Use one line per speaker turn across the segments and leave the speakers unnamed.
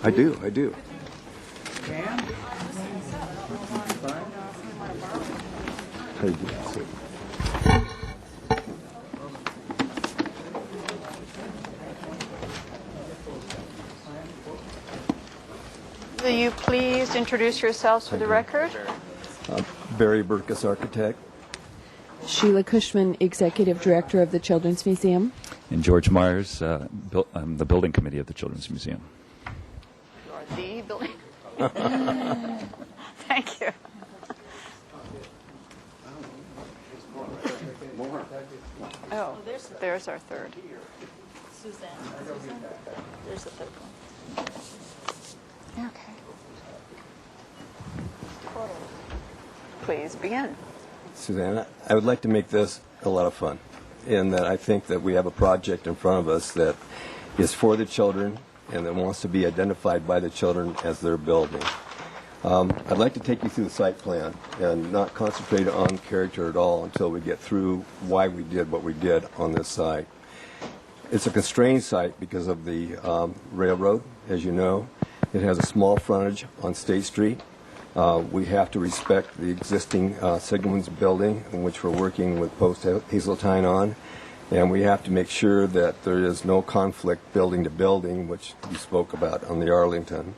I do.
Will you please introduce yourselves for the record?
Barry Burkus, architect.
Sheila Cushman, Executive Director of the Children's Museum.
And George Myers, I'm the building committee of the Children's Museum.
You are the building. Thank you. Oh, there's our third. Suzanne. There's the third one. Okay. Please begin.
Suzanne, I would like to make this a lot of fun in that I think that we have a project in front of us that is for the children and that wants to be identified by the children as their building. I'd like to take you through the site plan and not concentrate on character at all until we get through why we did what we did on this site. It's a constrained site because of the railroad, as you know. It has a small frontage on State Street. We have to respect the existing Sigmund's building, in which we're working with Post Hazeltine on, and we have to make sure that there is no conflict building to building, which you spoke about on the Arlington.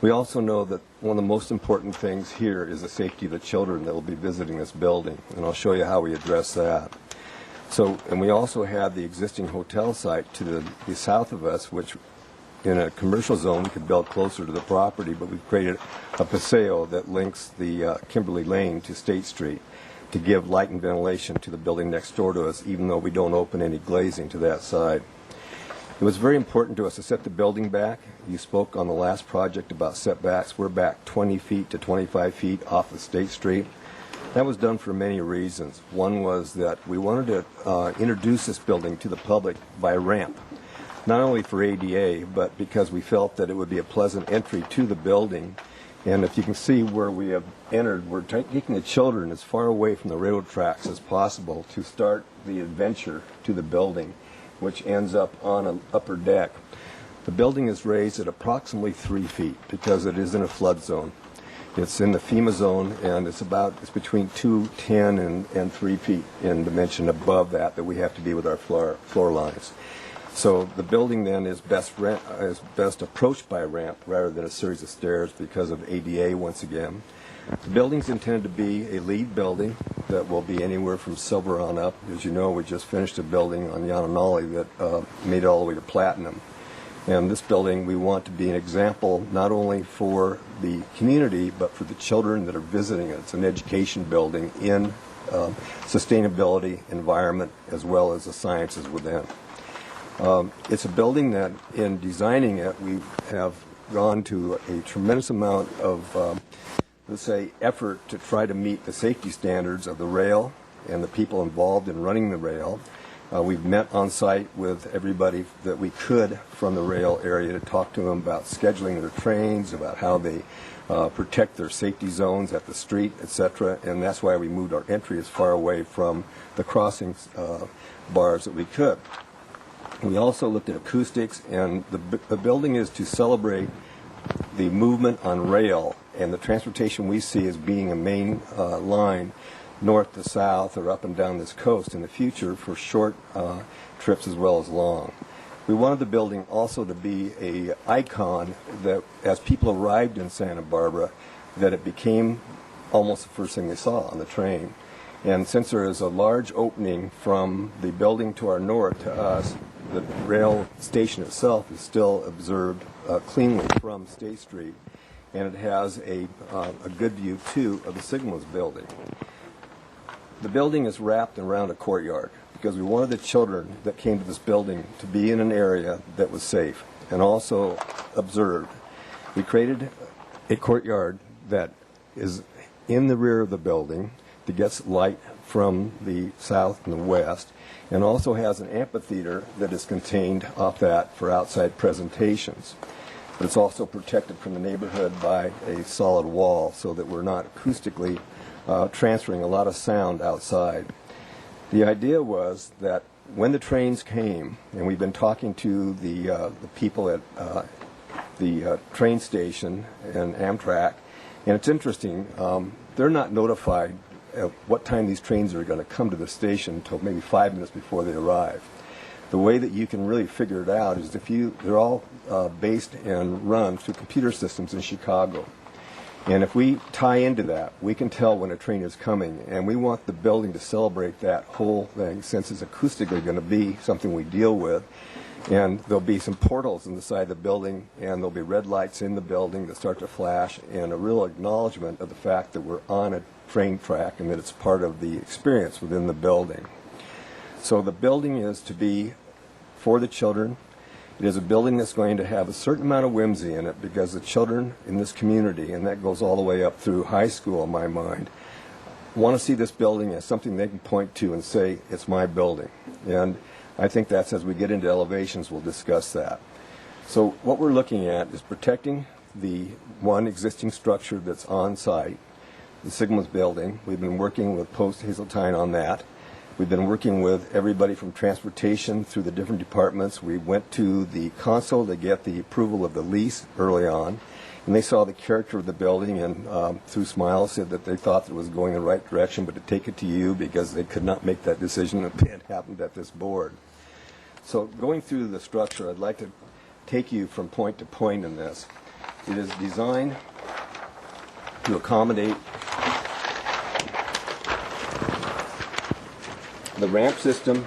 We also know that one of the most important things here is the safety of the children that will be visiting this building, and I'll show you how we address that. So, and we also have the existing hotel site to the south of us, which in a commercial zone we could build closer to the property, but we've created a paseo that links the Kimberly Lane to State Street to give light and ventilation to the building next door to us, even though we don't open any glazing to that side. It was very important to us to set the building back. You spoke on the last project about setbacks. We're back 20 feet to 25 feet off of State Street. That was done for many reasons. One was that we wanted to introduce this building to the public by ramp, not only for ADA, but because we felt that it would be a pleasant entry to the building. And if you can see where we have entered, we're taking the children as far away from the railroad tracks as possible to start the adventure to the building, which ends up on an upper deck. The building is raised at approximately 3 feet because it is in a flood zone. It's in the FEMA zone, and it's between 210 and 3 feet in dimension above that we have to be with our floor lines. So the building then is best approached by a ramp rather than a series of stairs because of ADA once again. The building's intended to be a LEED building that will be anywhere from silver on up. As you know, we just finished a building on Yananali that made it all the way to platinum. And this building we want to be an example not only for the community but for the children that are visiting it. It's an education building in sustainability, environment, as well as the sciences within. It's a building that in designing it we have gone to a tremendous amount of let's say effort to try to meet the safety standards of the rail and the people involved in running the rail. We've met on site with everybody that we could from the rail area to talk to them about scheduling their trains, about how they protect their safety zones at the street, etc. And that's why we moved our entry as far away from the crossings bars that we could. We also looked at acoustics, and the building is to celebrate the movement on rail and the transportation we see as being a main line north to south or up and down this coast in the future for short trips as well as long. We wanted the building also to be an icon that as people arrived in Santa Barbara, that it became almost the first thing they saw on the train. And since there is a large opening from the building to our north to us, the rail station itself is still observed cleanly from State Street, and it has a good view, too, of the Sigma's building. The building is wrapped around a courtyard because we wanted the children that came to this building to be in an area that was safe and also observed. We created a courtyard that is in the rear of the building that gets light from the south and the west, and also has an amphitheater that is contained off that for outside presentations. but it's also protected from the neighborhood by a solid wall so that we're not acoustically transferring a lot of sound outside. The idea was that when the trains came, and we've been talking to the people at the train station and Amtrak, and it's interesting, they're not notified at what time these trains are going to come to the station until maybe 5 minutes before they arrive. The way that you can really figure it out is they're all based and run through computer systems in Chicago. And if we tie into that, we can tell when a train is coming, and we want the building to celebrate that whole thing since it's acoustically going to be something we deal with. And there'll be some portals in the side of the building, and there'll be red lights in the building that start to flash, and a real acknowledgement of the fact that we're on a train track and that it's part of the experience within the building. So the building is to be for the children. It is a building that's going to have a certain amount of whimsy in it because the children in this community, and that goes all the way up through high school in my mind, want to see this building as something they can point to and say, it's my building. And I think that's, as we get into elevations, we'll discuss that. So what we're looking at is protecting the one existing structure that's on site, the Sigma's building. We've been working with Post Hazeltine on that. We've been working with everybody from transportation through the different departments. We went to the consul to get the approval of the lease early on, and they saw the character of the building and through smiles said that they thought it was going in the right direction, but to take it to you because they could not make that decision if it happened at this board. So going through the structure, I'd like to take you from point to point in this. It is designed to accommodate the ramp system,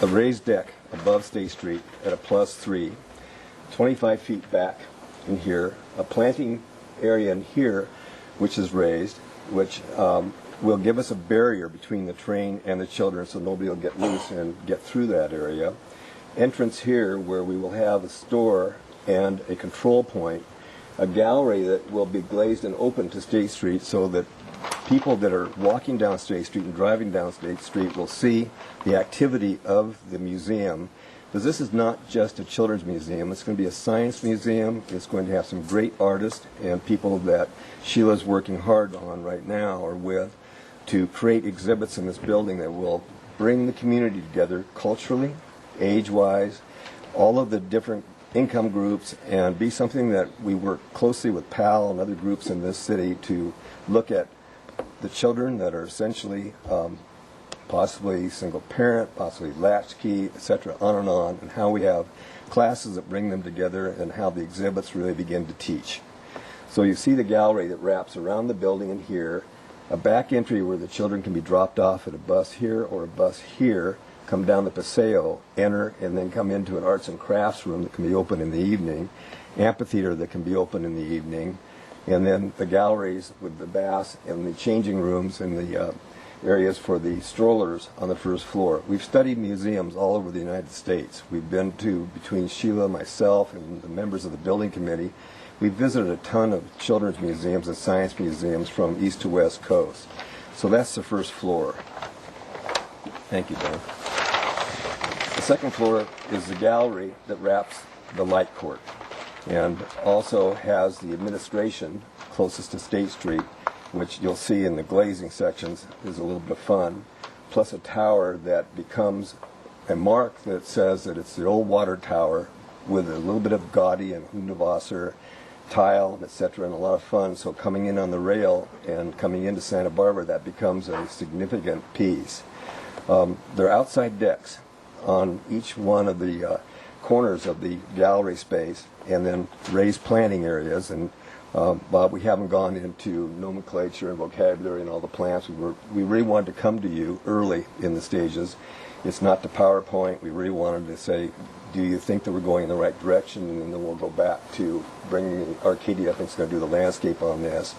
a raised deck above State Street at a +3, 25 feet back in here, a planting area in here which is raised, which will give us a barrier between the train and the children so nobody will get loose and get through that area. Entrance here where we will have a store and a control point, a gallery that will be glazed and open to State Street so that people that are walking down State Street and driving down State Street will see the activity of the museum. Because this is not just a children's museum, it's going to be a science museum. It's going to have some great artists and people that Sheila's working hard on right now or with to create exhibits in this building that will bring the community together culturally, age-wise, all of the different income groups, and be something that we work closely with PAL and other groups in this city to look at the children that are essentially possibly single parent, possibly latchkey, etc., on, and how we have classes that bring them together and how the exhibits really begin to teach. So you see the gallery that wraps around the building in here, a back entry where the children can be dropped off at a bus here or a bus here, come down the Paseo, enter, and then come into an arts and crafts room that can be open in the evening, amphitheater that can be open in the evening, and then the galleries with the baths and the changing rooms and the areas for the strollers on the first floor. We've studied museums all over the United States. We've been to, between Sheila, myself, and the members of the building committee, we've visited a ton of children's museums and science museums from east to west coast. So that's the first floor. Thank you, Ben. The second floor is the gallery that wraps the light court and also has the administration closest to State Street, which you'll see in the glazing sections is a little bit of fun, plus a tower that becomes a mark that says that it's the old water tower with a little bit of Gaudi and Hundertwasser tile, etc., and a lot of fun. So coming in on the rail and coming into Santa Barbara, that becomes a significant piece. There are outside decks on each one of the corners of the gallery space, and then raised planting areas. And Bob, we haven't gone into nomenclature and vocabulary and all the plants. We really wanted to come to you early in the stages. It's not the PowerPoint. We really wanted to say, do you think that we're going in the right direction? And then we'll go back to bringing Arcadia, I think, is going to do the landscape on this.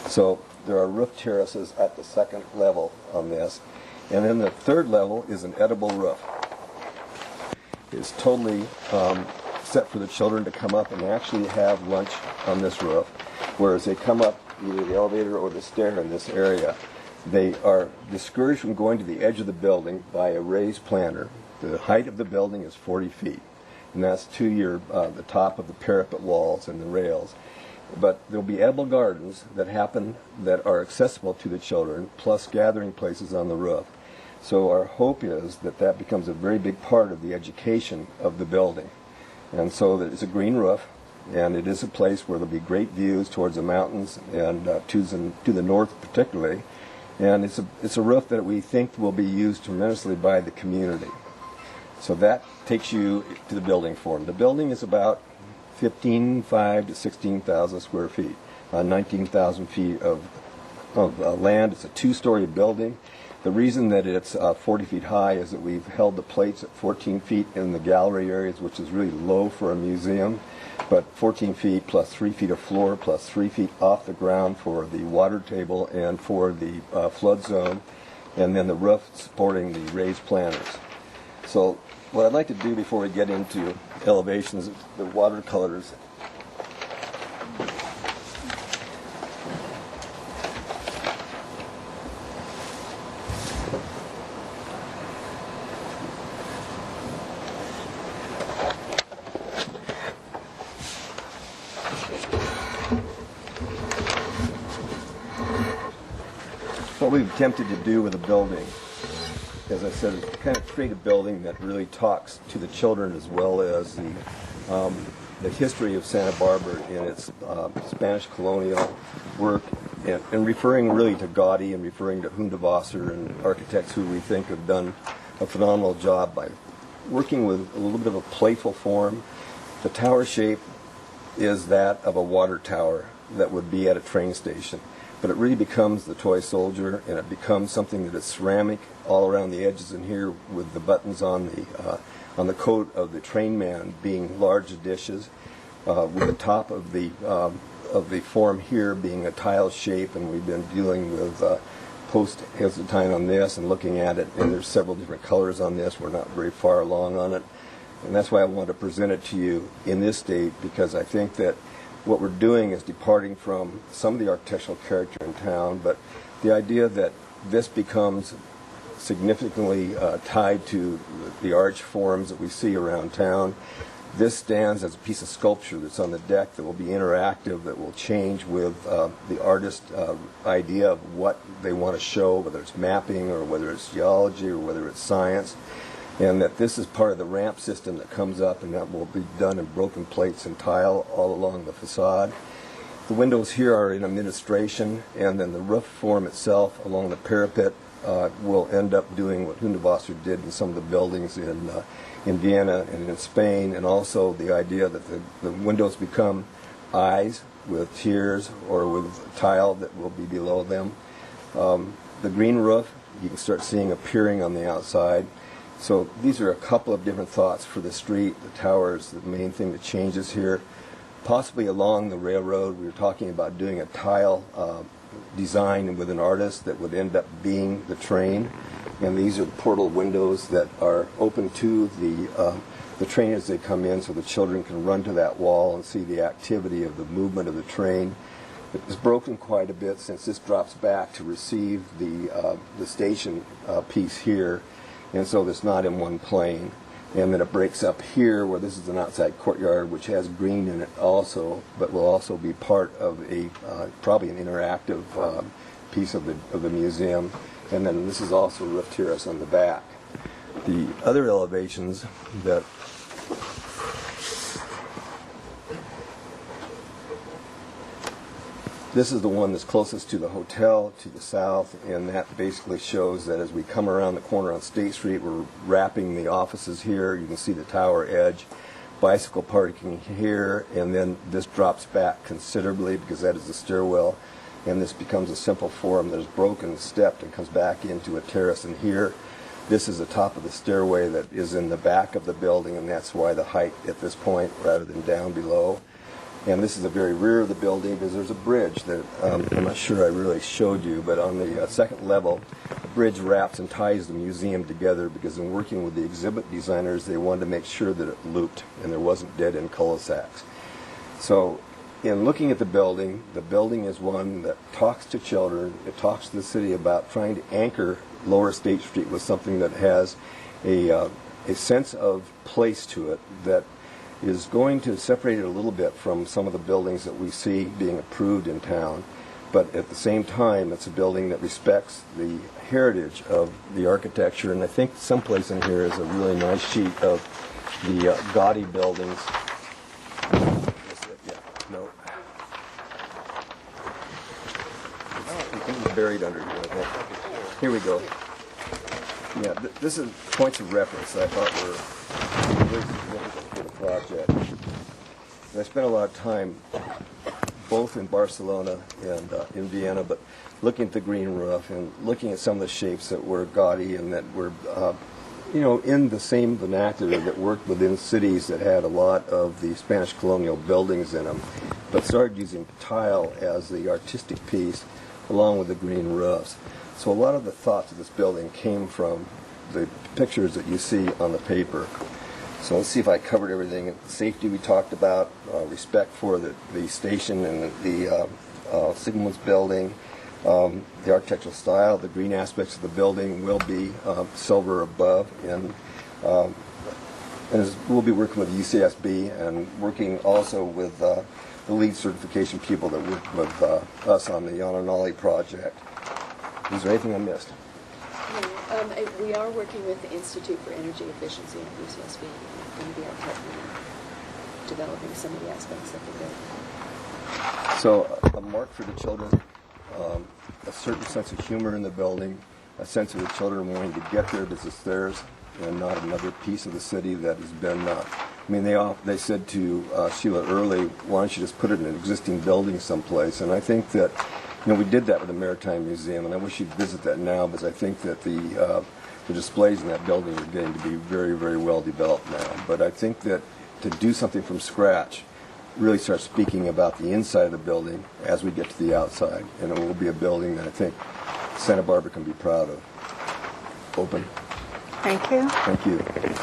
So there are roof terraces at the second level on this. And then the third level is an edible roof. It's totally set for the children to come up and actually have lunch on this roof, whereas they come up either the elevator or the stair in this area. They are discouraged from going to the edge of the building by a raised planter. The height of the building is 40 feet. and that's to the top of the parapet walls and the rails. But there'll be edible gardens that are accessible to the children, plus gathering places on the roof. So our hope is that becomes a very big part of the education of the building. And so that it's a green roof, and it is a place where there'll be great views towards the mountains and to the north particularly. And it's a roof that we think will be used tremendously by the community. So that takes you to the building form. The building is about 15,500 to 16,000 square feet, 19,000 feet of land. It's a two-story building. The reason that it's 40 feet high is that we've held the plates at 14 feet in the gallery areas, which is really low for a museum, but 14 feet plus 3 feet of floor plus 3 feet off the ground for the water table and for the flood zone, and then the roof supporting the raised planters. So what I'd like to do before we get into elevations, the watercolors. What we've attempted to do with the building, as I said, is kind of create a building that really talks to the children as well as the history of Santa Barbara in its Spanish colonial work, and referring really to Gaudí and referring to Hundertwasser and architects who we think have done a phenomenal job by working with a little bit of a playful form. The tower shape is that of a water tower that would be at a train station. But it really becomes the toy soldier, and it becomes something that is ceramic all around the edges in here, with the buttons on the coat of the train man being large dishes, with the top of the form here being a tile shape. And we've been dealing with post-Hesitine on this and looking at it, and there's several different colors on this. We're not very far along on it, and that's why I want to present it to you in this state, because I think that what we're doing is departing from some of the architectural character in town, but the idea that this becomes significantly tied to the arch forms that we see around town. This stands as a piece of sculpture that's on the deck that will be interactive, that will change with the artist's idea of what they want to show, whether it's mapping or whether it's geology or whether it's science. And that this is part of the ramp system that comes up, and that will be done in broken plates and tile all along the facade. The windows here are in administration, and then the roof form itself along the parapet will end up doing what Hundertwasser did in some of the buildings in Vienna and in Spain, and also the idea that the windows become eyes with tiers or with tile that will be below them. The green roof you can start seeing appearing on the outside. So these are a couple of different thoughts for the street. The tower is the main thing that changes here. Possibly along the railroad, we were talking about doing a tile design with an artist that would end up being the train. And these are the portal windows that are open to the train as they come in, so the children can run to that wall and see the activity of the movement of the train. It's broken quite a bit since this drops back to receive the station piece here. And so it's not in one plane. And then it breaks up here where this is an outside courtyard which has green in it also, but will also be part of probably an interactive piece of the museum. And then this is also a roof terrace on the back. The other elevations that this is the one that's closest to the hotel to the south, and that basically shows that as we come around the corner on State Street, we're wrapping the offices here. You can see the tower edge, bicycle parking here, and then this drops back considerably because that is the stairwell, and this becomes a simple form that is broken, stepped, and comes back into a terrace. And here, this is the top of the stairway that is in the back of the building, and that's why the height at this point rather than down below. And this is the very rear of the building because there's a bridge that I'm not sure I really showed you, but on the second level, the bridge wraps and ties the museum together because in working with the exhibit designers, they wanted to make sure that it looped and there wasn't dead-end cul-de-sacs. So in looking at the building is one that talks to children. It talks to the city about trying to anchor Lower State Street with something that has a sense of place to it, that is going to separate it a little bit from some of the buildings that we see being approved in town. But at the same time, it's a building that respects the heritage of the architecture. And I think someplace in here is a really nice sheet of the gaudy buildings. Yeah, no. It's buried under here, I think. Here we go. Yeah, this is points of reference that I thought were really significant for the project. And I spent a lot of time both in Barcelona and in Vienna, but looking at the green roof and looking at some of the shapes that were gaudy and that were, in the same vernacular that worked within cities that had a lot of the Spanish colonial buildings in them, but started using tile as the artistic piece along with the green roofs. So a lot of the thoughts of this building came from the pictures that you see on the paper. So let's see if I covered everything. Safety we talked about, respect for the station and the Signalman's building, the architectural style, the green aspects of the building will be silver above, and we'll be working with UCSB and working also with the lead certification people that work with us on the Yananali project. Is there anything I missed?
No, we are working with the Institute for Energy Efficiency at UCSB. Going to be our partner in developing some of the aspects of the building.
So a mark for the children, a certain sense of humor in the building, a sense of the children wanting to get there because it's theirs and not another piece of the city that has been, they said to Sheila early, why don't you just put it in an existing building someplace? And I think that, we did that with the Maritime Museum, and I wish you'd visit that now because I think that the displays in that building are getting to be very, very well developed now. But I think that to do something from scratch, really start speaking about the inside of the building as we get to the outside, and it will be a building that I think Santa Barbara can be proud of. Open.
Thank you.
Thank you.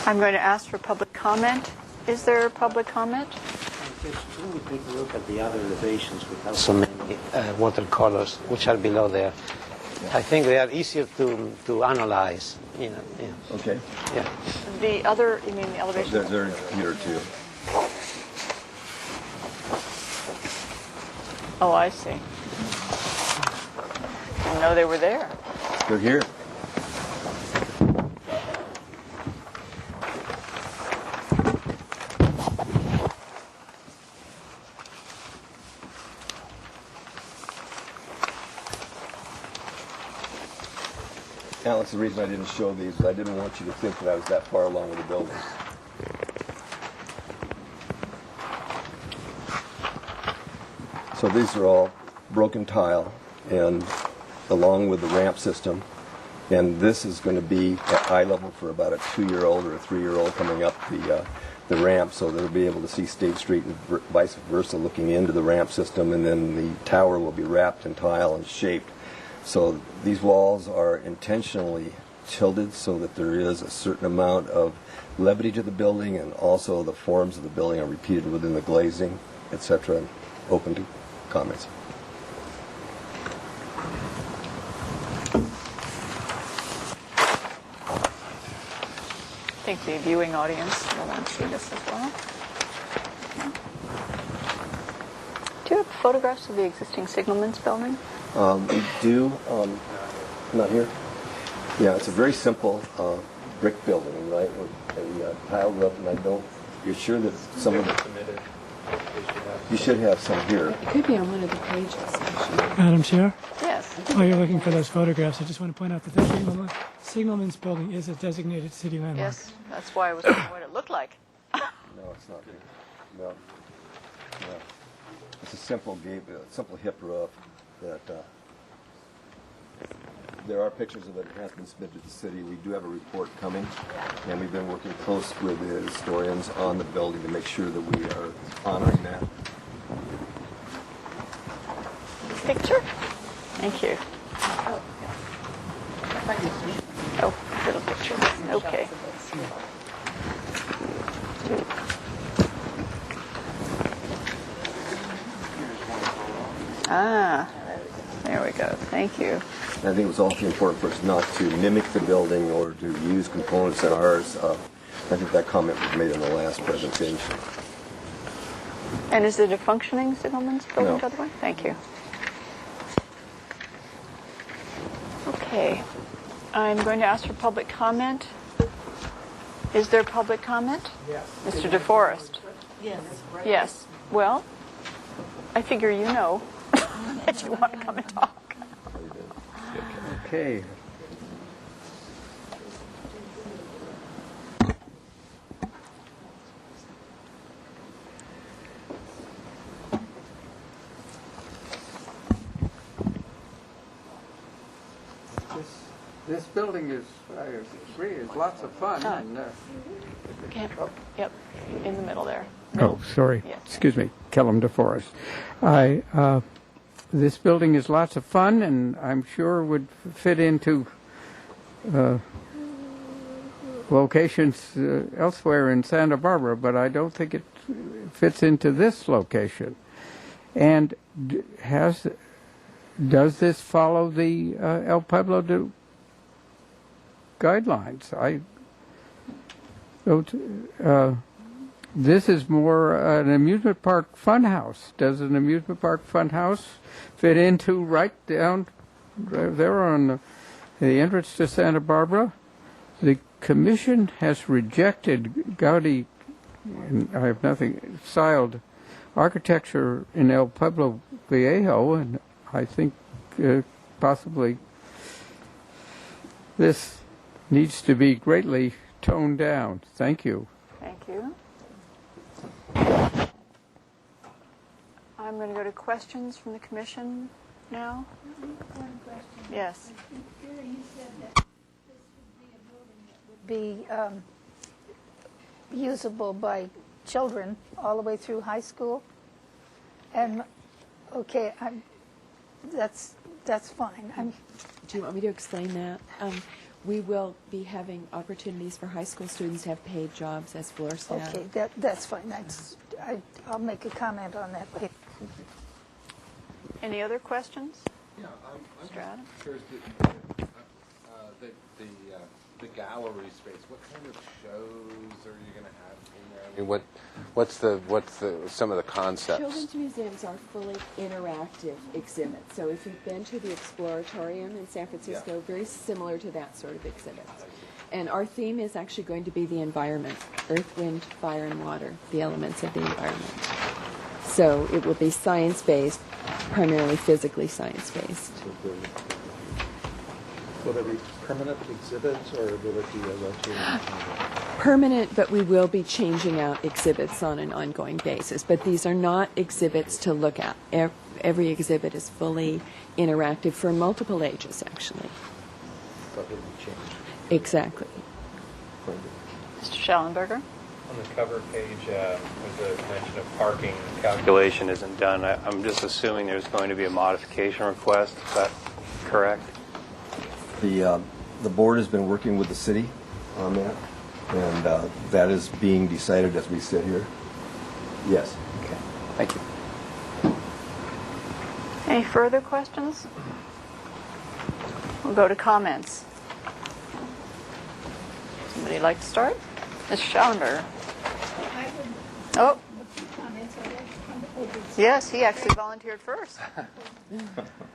I'm going to ask for public comment. Is there public comment?
Just when we take a look at the other elevations, we have so many watercolors which are below there. I think they are easier to analyze. Yeah.
Okay.
Yeah.
The other, you mean the elevation?
They're in here too.
Oh, I see. Didn't know they were there.
They're here. Alex, the reason I didn't show these is I didn't want you to think that I was that far along with the building. So these are all broken tile, and along with the ramp system, and this is going to be at eye level for about a 2-year-old or a 3-year-old coming up the ramp, so they'll be able to see State Street and vice versa looking into the ramp system, and then the tower will be wrapped in tile and shaped. So these walls are intentionally tilted so that there is a certain amount of levity to the building, and also the forms of the building are repeated within the glazing, etc. Open to comments.
I think the viewing audience will want to see this as well. Do you have photographs of the existing Signalman's building?
We do, not here. Yeah, it's a very simple brick building, right, with a tile roof, and you're sure that some of it, you should have some here.
It could be on one of the pages, actually.
Madam Chair,
Yes.
while you're looking for those photographs, I just want to point out that the Signalman's building is a designated city landmark.
Yes, that's why I was wondering what it looked like.
No, it's not here. No. It's a simple hip roof that, there are pictures of it. It has been submitted to the city. We do have a report coming, and we've been working close with the historians on the building to make sure that we are honoring that.
Picture? Thank you. Oh, little picture. Okay. Ah, there we go. Thank you.
I think it was also important for us not to mimic the building or to use components in ours. I think that comment was made in the last presentation.
And is it a functioning Sigelman's building,
No.
by the way? Thank you. Okay. I'm going to ask for public comment. Is there public comment? Yes. Mr. DeForest?
Yes.
Yes. Well, I figure you know that you want to come and talk.
Okay. This building is, I agree, is lots of fun. And,
Okay. Yep. In the middle there.
oh, sorry.
Yeah.
Excuse me, Kellum DeForest. This building is lots of fun, and I'm sure would fit into locations elsewhere in Santa Barbara, but I don't think it fits into this location. And does this follow the El Pueblo guidelines? This is more an amusement park fun house. Does an amusement park fun house fit into right down there on the entrance to Santa Barbara? The commission has rejected Gaudi, and I have nothing, styled architecture in El Pueblo Viejo, and I think possibly this needs to be greatly toned down. Thank you.
Thank you. I'm going to go to questions from the commission now.
One question.
Yes.
Here you said that this would be a building that would be usable by children all the way through high school. And, okay, that's fine.
Do you want me to explain that? We will be having opportunities for high school students to have paid jobs as floor staff.
Okay, that's fine. I'll make a comment on that later.
Any other questions?
Yeah, I'm
Mr. Adams?
curious, the gallery space, what kind of shows are you going to have in there? I mean, what's some of the concepts?
Children's museums are fully interactive exhibits. So if you've been to the Exploratorium in San Francisco, very similar to that sort of exhibit. And our theme is actually going to be the environment, earth, wind, fire, and water, the elements of the environment. So it will be science-based, primarily physically science-based.
Will there be permanent exhibits, or will it be a rotating?
Permanent, but we will be changing out exhibits on an ongoing basis. But these are not exhibits to look at. Every exhibit is fully interactive for multiple ages, actually.
But will be changed?
Exactly.
Mr. Schallenberger?
On the cover page, there's a mention of parking calculation isn't done. I'm just assuming there's going to be a modification request. Is that correct?
The board has been working with the city on that, and that is being decided as we sit here. Yes.
Okay. Thank you.
Any further questions? We'll go to comments. Somebody like to start? Mr. Schallenberger. Oh. Yes, he actually volunteered first.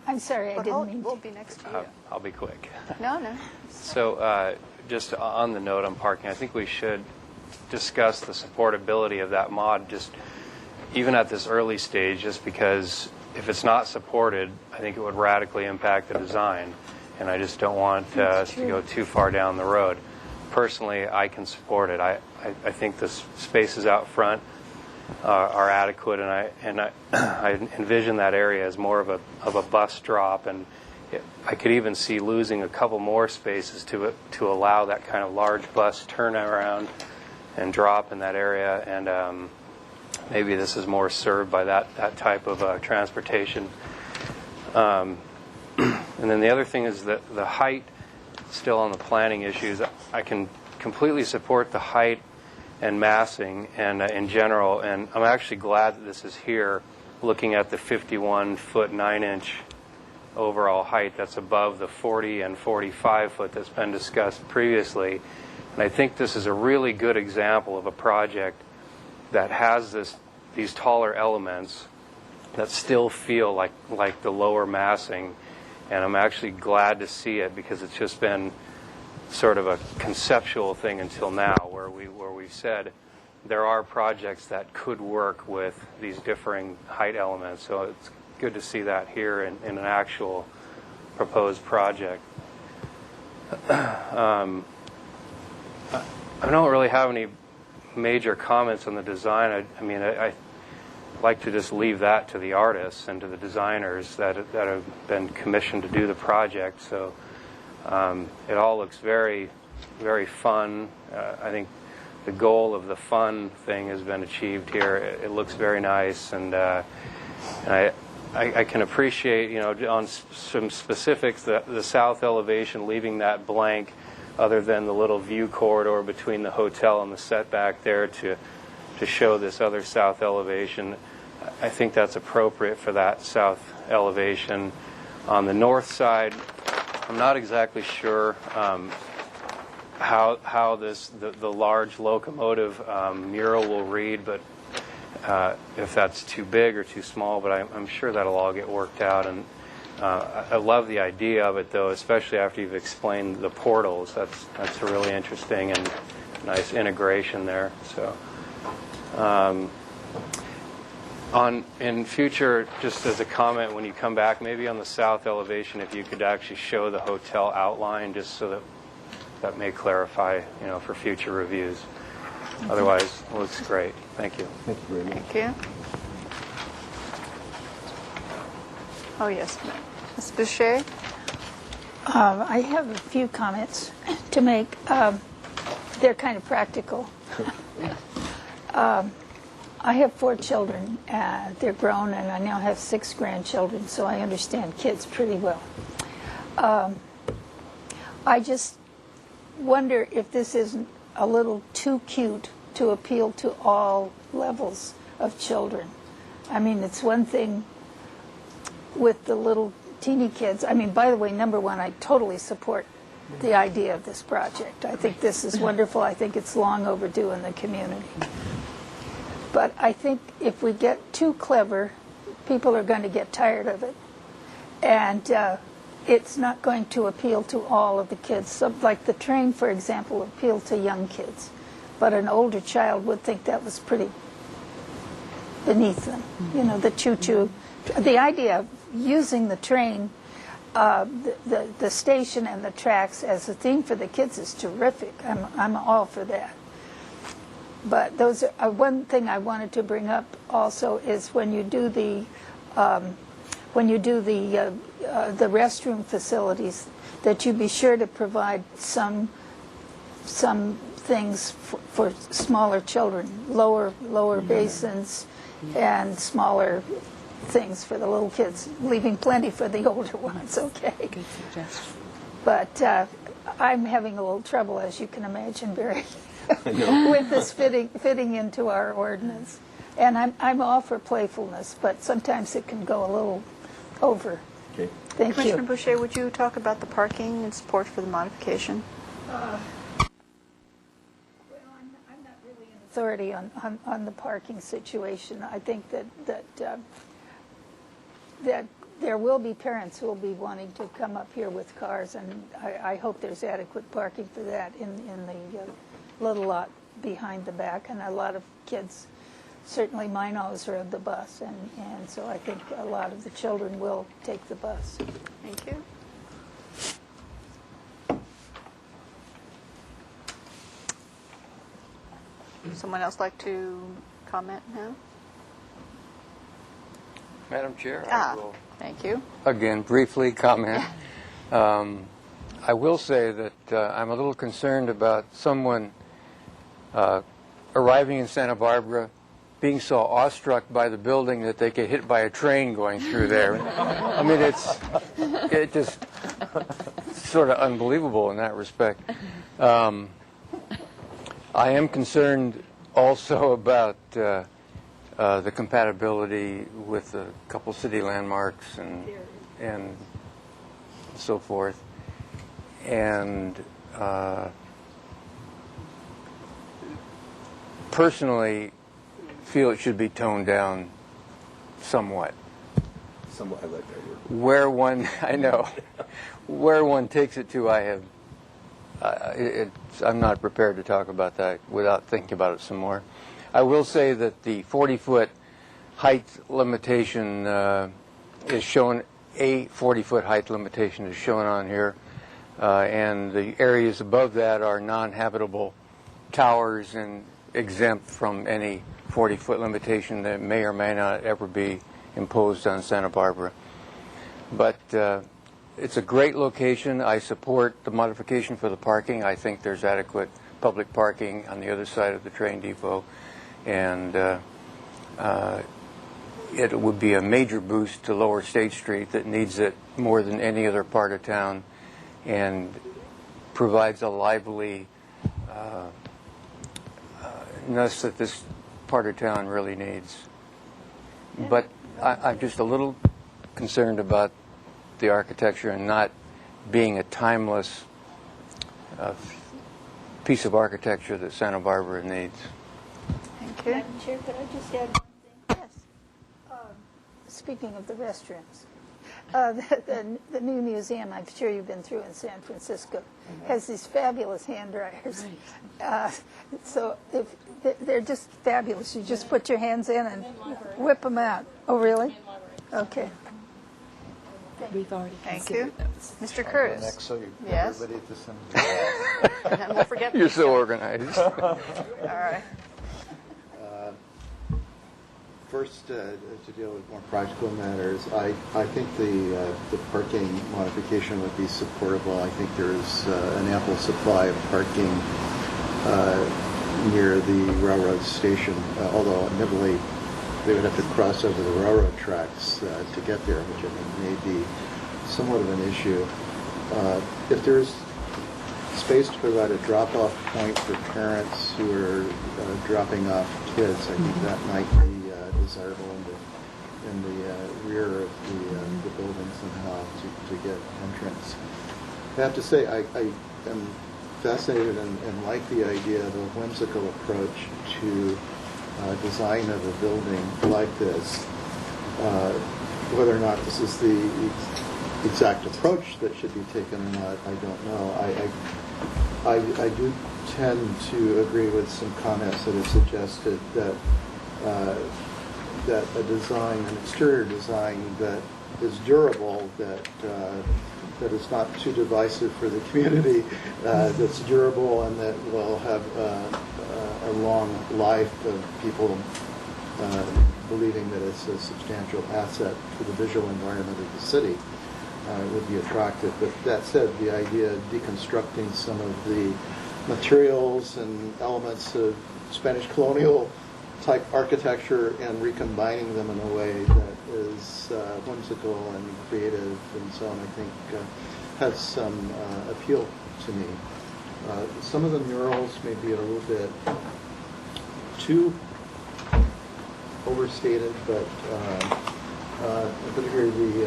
I'm sorry, I didn't mean to.
We'll be next to you.
I'll be quick.
No.
So just on the note on parking, I think we should discuss the supportability of that mod just even at this early stage, just because if it's not supported, I think it would radically impact the design, and I just don't want us to go too far down the road. Personally, I can support it. I think the spaces out front are adequate, and I envision that area as more of a bus drop, and I could even see losing a couple more spaces to allow that kind of large bus turnaround and drop in that area, and maybe this is more served by that type of transportation. And then the other thing is that the height, still on the planning issues, I can completely support the height and massing and in general, and I'm actually glad that this is here, looking at the 51-foot 9-inch overall height that's above the 40 and 45-foot that's been discussed previously. And I think this is a really good example of a project that has this these taller elements that still feel like the lower massing, and I'm actually glad to see it because it's just been sort of a conceptual thing until now, where we've said there are projects that could work with these differing height elements. So it's good to see that here in an actual proposed project. I don't really have any major comments on the design. I like to just leave that to the artists and to the designers that have been commissioned to do the project. So it all looks very, very fun. I think the goal of the fun thing has been achieved here. It looks very nice, and I can appreciate, on some specifics, the south elevation, leaving that blank, other than the little view corridor between the hotel and the setback there to show this other south elevation. I think that's appropriate for that south elevation. On the north side, I'm not exactly sure how the large locomotive mural will read, but if that's too big or too small, but I'm sure that'll all get worked out. And I love the idea of it, though, especially after you've explained the portals. That's a really interesting and nice integration there. So, in future, just as a comment, when you come back, maybe on the south elevation, if you could actually show the hotel outline, just so that may clarify, for future reviews. Otherwise, it looks great. Thank you.
Thank you very much.
Thank you. Oh, yes. Ms. Boucher?
I have a few comments to make. They're kind of practical. I have 4 children. They're grown, and I now have 6 grandchildren, so I understand kids pretty well. I just wonder if this isn't a little too cute to appeal to all levels of children. I mean, it's one thing with the little teeny kids. I mean, by the way, number one, I totally support the idea of this project. I think this is wonderful. I think it's long overdue in the community. But I think if we get too clever, people are going to get tired of it. And it's not going to appeal to all of the kids. So, like the train, for example, appealed to young kids. But an older child would think that was pretty beneath them. The choo-choo. The idea of using the train, the station and the tracks as a theme for the kids is terrific. I'm all for that. But those are one thing I wanted to bring up also is when you do the restroom facilities, that you be sure to provide some things for smaller children, lower basins, and smaller things for the little kids, leaving plenty for the older ones. Okay.
Good suggestion.
But I'm having a little trouble, as you can imagine, Barry, with this fitting into our ordinance. And I'm all for playfulness, but sometimes it can go a little over.
Okay.
Thank
Commissioner
you.
Boucher, would you talk about the parking and support for the modification?
Well, I'm not really an authority on the parking situation. I think that there will be parents who will be wanting to come up here with cars, and I hope there's adequate parking for that in the little lot behind the back. And a lot of kids, certainly mine always rode the bus, and so I think a lot of the children will take the bus.
Thank you. Someone else like to comment now?
Madam Chair, I will
Thank you.
again briefly comment. I will say that I'm a little concerned about someone arriving in Santa Barbara being so awestruck by the building that they get hit by a train going through there. I mean, it just sort of unbelievable in that respect. I am concerned also about the compatibility with a couple city landmarks and so forth. And personally, feel it should be toned down somewhat.
Somewhat, I like that word.
Where one, I know, where one takes it to, I'm not prepared to talk about that without thinking about it some more. I will say that the 40-foot height limitation is shown, a 40-foot height limitation is shown on here, and the areas above that are non-habitable towers and exempt from any 40-foot limitation that may or may not ever be imposed on Santa Barbara. But it's a great location. I support the modification for the parking. I think there's adequate public parking on the other side of the train depot, and it would be a major boost to Lower State Street that needs it more than any other part of town, and provides a lively ness that this part of town really needs. But I'm just a little concerned about the architecture and not being a timeless piece of architecture that Santa Barbara needs.
Thank you.
Madam Chair, could I just add one thing? Yes. Speaking of the restrooms, the new museum, I'm sure you've been through in San Francisco, has these fabulous hand dryers. So if they're just fabulous. You just put your hands in and whip them out. Oh, really? Okay.
We've already
Thank you.
those.
Mr. Curtis.
Next, so you
Yes.
everybody at the same
And then we'll forget.
You're so organized.
All right.
First, to deal with more practical matters, I think the parking modification would be supportable. I think there's an ample supply of parking near the railroad station, although admittedly they would have to cross over the railroad tracks to get there, which I think may be somewhat of an issue. If there's space to provide a drop-off point for parents who are dropping off kids, I think that might be desirable in the rear of the building somehow to get entrance. I have to say I am fascinated and like the idea of a whimsical approach to design of a building like this. Whether or not this is the exact approach that should be taken or not, I don't know. I do tend to agree with some comments that have suggested that that a design, an exterior design that is durable, that is not too divisive for the community, that's durable and that will have a long life of people believing that it's a substantial asset for the visual environment of the city would be attractive. But that said, the idea of deconstructing some of the materials and elements of Spanish colonial type architecture and recombining them in a way that is whimsical and creative and so on, I think has some appeal to me. Some of the murals may be a little bit too overstated, but particularly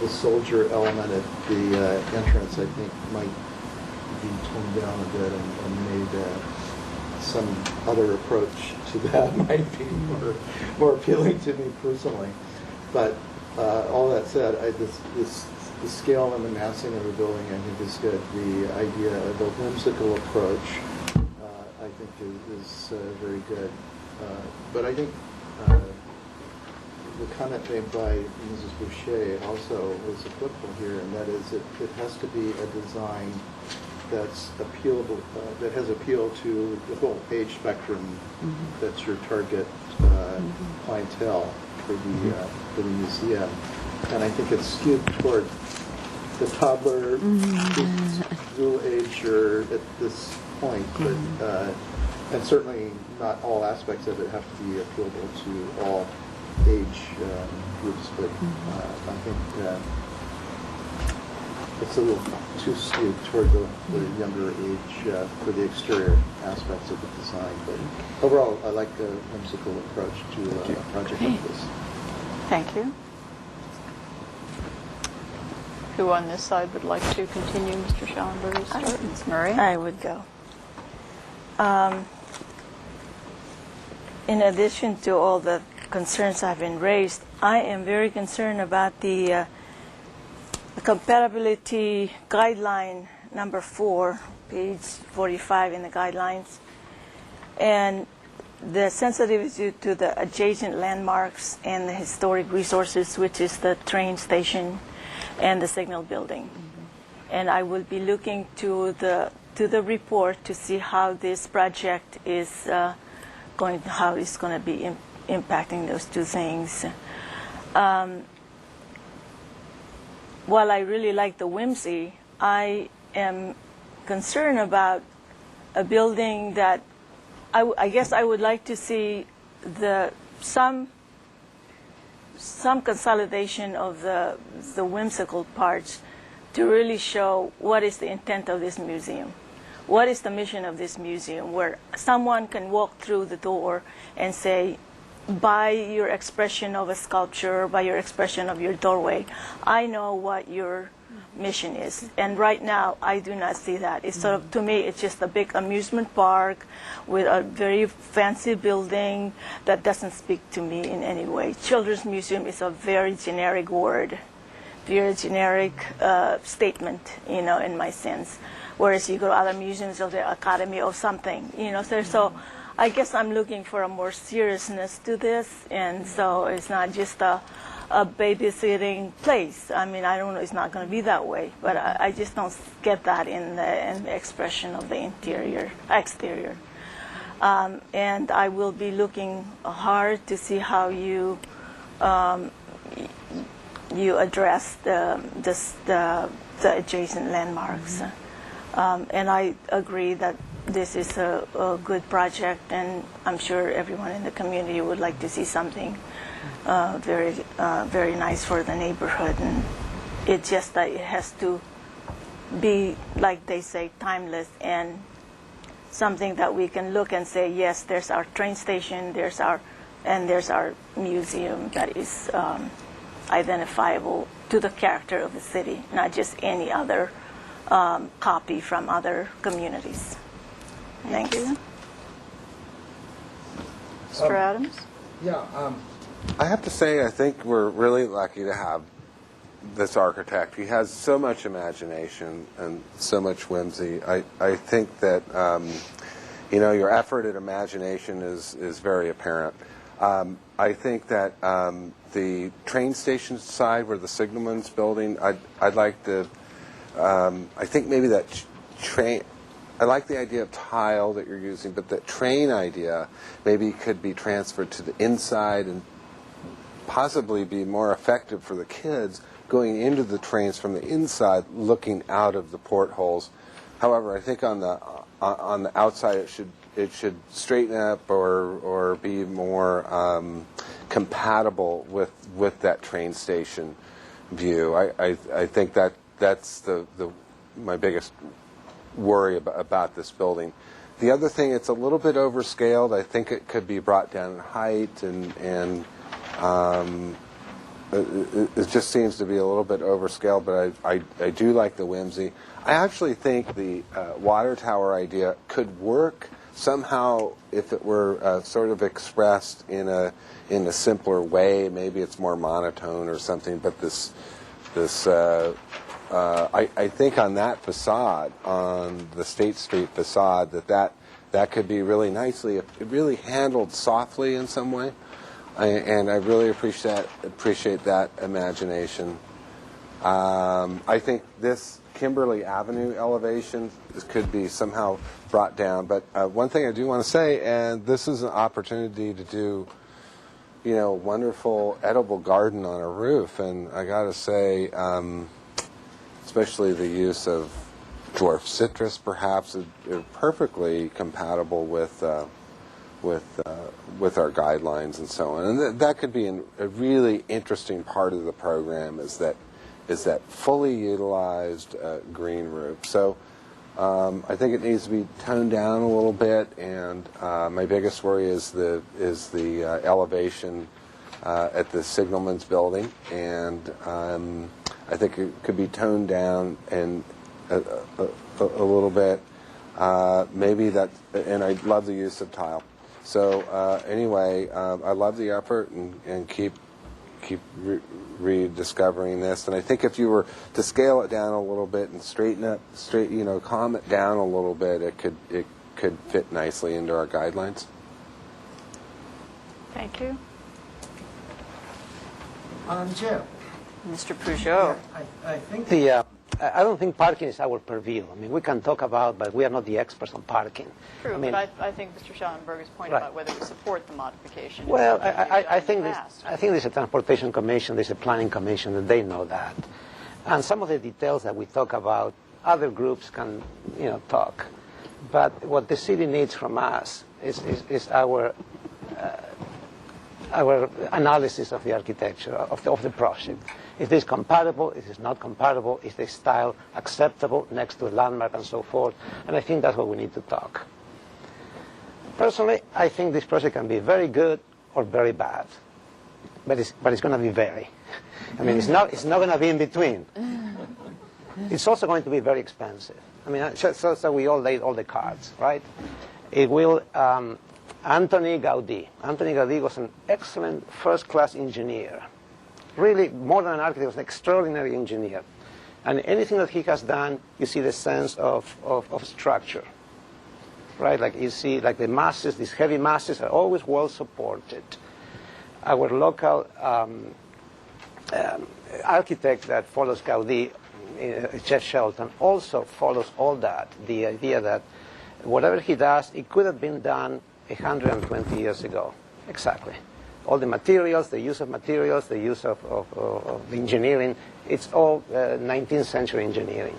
the soldier element at the entrance, I think, might be toned down a bit and made some other approach to that might be more appealing to me personally. But all that said, the scale and the massing of the building, I think, is good. The idea of a whimsical approach, I think, is very good. But I think the comment made by Mrs. Boucher also is applicable here, and that is it has to be a design that's appealable, that has appeal to the whole age spectrum. That's your target clientele for the museum, and I think it's skewed toward the toddler, school age, or at this point, but and certainly not all aspects of it have to be appealable to all age groups. But I think it's a little too skewed toward the younger age for the exterior aspects of the design. But overall, I like the whimsical approach to a project like this.
Thank you. Who on this side would like to continue Mr. Schallenberger's start? Ms. Murray?
I would go. in addition to all the concerns that have been raised, I am very concerned about the compatibility guideline number 4, page 45 in the guidelines, and the sensitivity to the adjacent landmarks and the historic resources, which is the train station and the signal building. And I will be looking to the report to see how this project is how it's going to be impacting those two things. While I really like the whimsy, I am concerned about a building that I guess I would like to see some consolidation of the whimsical parts to really show what is the intent of this museum. What is the mission of this museum, where someone can walk through the door and say, by your expression of a sculpture, by your expression of your doorway, I know what your mission is. And right now, I do not see that. It's sort of, to me, it's just a big amusement park with a very fancy building that doesn't speak to me in any way. Children's museum is a very generic word, very generic statement, in my sense. Whereas you go to other museums of the academy or something, so I guess I'm looking for a more seriousness to this, and so it's not just a babysitting place. I mean, I don't know, it's not going to be that way, but I just don't get that in the expression of the exterior. And I will be looking hard to see how you address the adjacent landmarks. And I agree that this is a good project, and I'm sure everyone in the community would like to see something very nice for the neighborhood. And it's just that it has to be, like they say, timeless, and something that we can look and say, yes, there's our train station, there's our museum that is identifiable to the character of the city, not just any other copy from other communities. Thanks.
Mr. Adams?
Yeah, I have to say, I think we're really lucky to have this architect. He has so much imagination and so much whimsy. I think that, your effort at imagination is very apparent. I think that the train station side where the signalman's building, I'd like to, I think maybe that train, I like the idea of tile that you're using, but the train idea maybe could be transferred to the inside and possibly be more effective for the kids going into the trains from the inside, looking out of the portholes. However, I think on the outside it should straighten up or be more compatible with that train station view. I think that's my biggest worry about this building. The other thing, it's a little bit overscaled. I think it could be brought down in height, and it just seems to be a little bit overscaled, but I do like the whimsy. I actually think the water tower idea could work somehow if it were sort of expressed in a simpler way. Maybe it's more monotone or something, but I think on that facade, on the State Street facade, that could be really nicely, really handled softly in some way, and I really appreciate that imagination. I think this Kimberly Avenue elevation could be somehow brought down, but one thing I do want to say, and this is an opportunity to do, wonderful edible garden on a roof, and I got to say, especially the use of dwarf citrus, perhaps, is perfectly compatible with our guidelines and so on. And that could be a really interesting part of the program, is that fully utilized green roof. So I think it needs to be toned down a little bit, and my biggest worry is the elevation at the signalman's building, and I think it could be toned down and a little bit. Maybe that, and I love the use of tile. So anyway, I love the effort and keep rediscovering this. And I think if you were to scale it down a little bit and calm it down a little bit, it could fit nicely into our guidelines.
Thank you.
Chair.
Mr. Peugeot.
I think
I don't think parking is our purview. I mean, we can talk about, but we are not the experts on parking.
True,
I mean,
but I think Mr. Schellenberger's point
Right.
about whether we support the modification.
well,
is something we've done
I
in
think
the
this,
past.
I think there's a transportation commission, there's a planning commission, and they know that. And some of the details that we talk about, other groups can, talk. But what the city needs from us is our analysis of the architecture of the project. Is this compatible? Is this not compatible? Is the style acceptable next to a landmark and so forth? And I think that's what we need to talk. Personally, I think this project can be very good or very bad, but it's going to be very. I mean, it's not going to be in between. It's also going to be very expensive. I mean, so we all laid all the cards, right? It will. Anthony Gaudí. Anthony Gaudí was an excellent first-class engineer. Really, more than an architect, he was an extraordinary engineer. And anything that he has done, you see the sense of structure. Right? Like you see, like the masses, these heavy masses are always well supported. Our local architect that follows Gaudí, Jeff Shelton, also follows all that. The idea that whatever he does, it could have been done 120 years ago. Exactly. All the materials, the use of materials, the use of engineering, it's all 19th century engineering.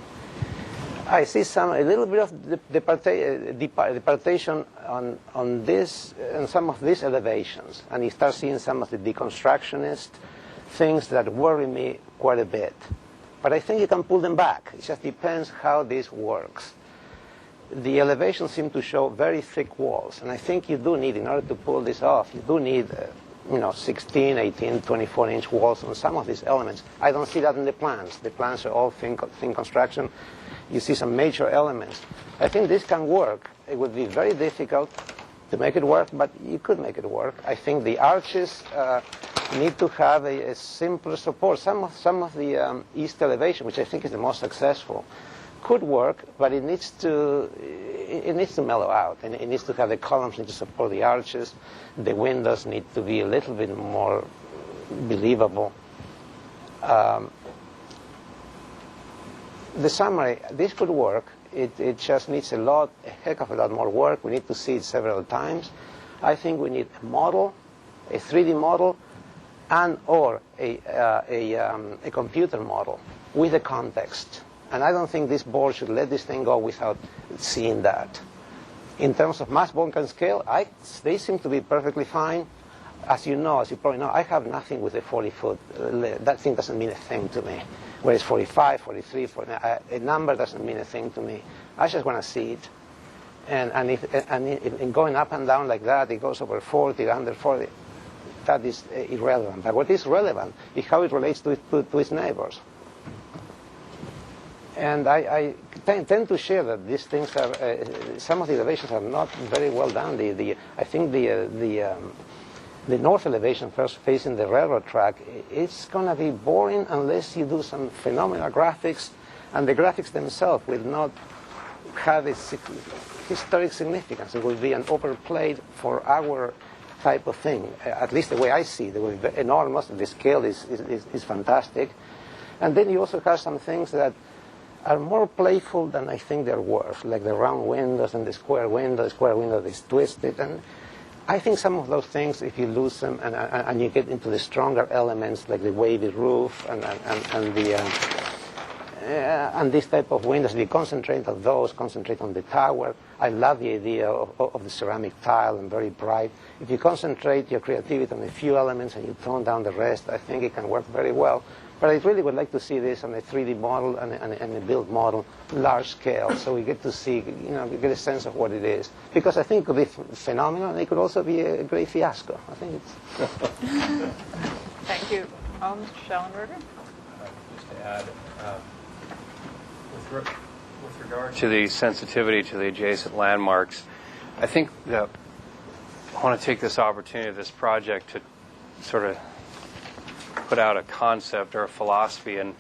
I see a little bit of departation on this and some of these elevations, and you start seeing some of the deconstructionist things that worry me quite a bit. But I think you can pull them back. It just depends how this works. The elevations seem to show very thick walls, and I think you do need, in order to pull this off, you do need 16, 18, 24-inch walls on some of these elements. I don't see that in the plans. The plans are all thin construction. You see some major elements. I think this can work. It would be very difficult to make it work, but you could make it work. I think the arches need to have a simpler support. Some of the east elevation, which I think is the most successful, could work, but it needs to mellow out, and it needs to have the columns need to support the arches. The windows need to be a little bit more believable. The summary, this could work. It just needs a heck of a lot more work. We need to see it several times. I think we need a model, a 3D model, and or a computer model with the context. And I don't think this board should let this thing go without seeing that. In terms of mass Bonkan scale, they seem to be perfectly fine. As you probably know, I have nothing with a 40-foot. That thing doesn't mean a thing to me. Whereas 45, 43, a number doesn't mean a thing to me. I just want to see it. And if going up and down like that, it goes over 40, under 40, that is irrelevant. But what is relevant is how it relates to its neighbors. And I tend to share that these things are, some of the elevations are not very well done. I think the north elevation first facing the railroad track, it's going to be boring unless you do some phenomenal graphics, and the graphics themselves will not have its historic significance. It will be an overplayed for our type of thing, at least the way I see it. It will be enormous, the scale is fantastic. And then you also have some things that are more playful than I think they're worth, like the round windows and the square window that is twisted. And I think some of those things, if you lose them and you get into the stronger elements, like the wavy roof and this type of windows, if you concentrate on those, concentrate on the tower. I love the idea of the ceramic tile and very bright. If you concentrate your creativity on a few elements and you tone down the rest, I think it can work very well. But I really would like to see this on a 3D model and a build model, large scale, so we get to see, we get a sense of what it is. Because I think it could be phenomenal, and it could also be a great fiasco. I think it's...
Thank you. Mr. Schellenberger?
Just to add, with regard to the sensitivity to the adjacent landmarks, I think that want to take this opportunity of this project to sort of put out a concept or a philosophy, and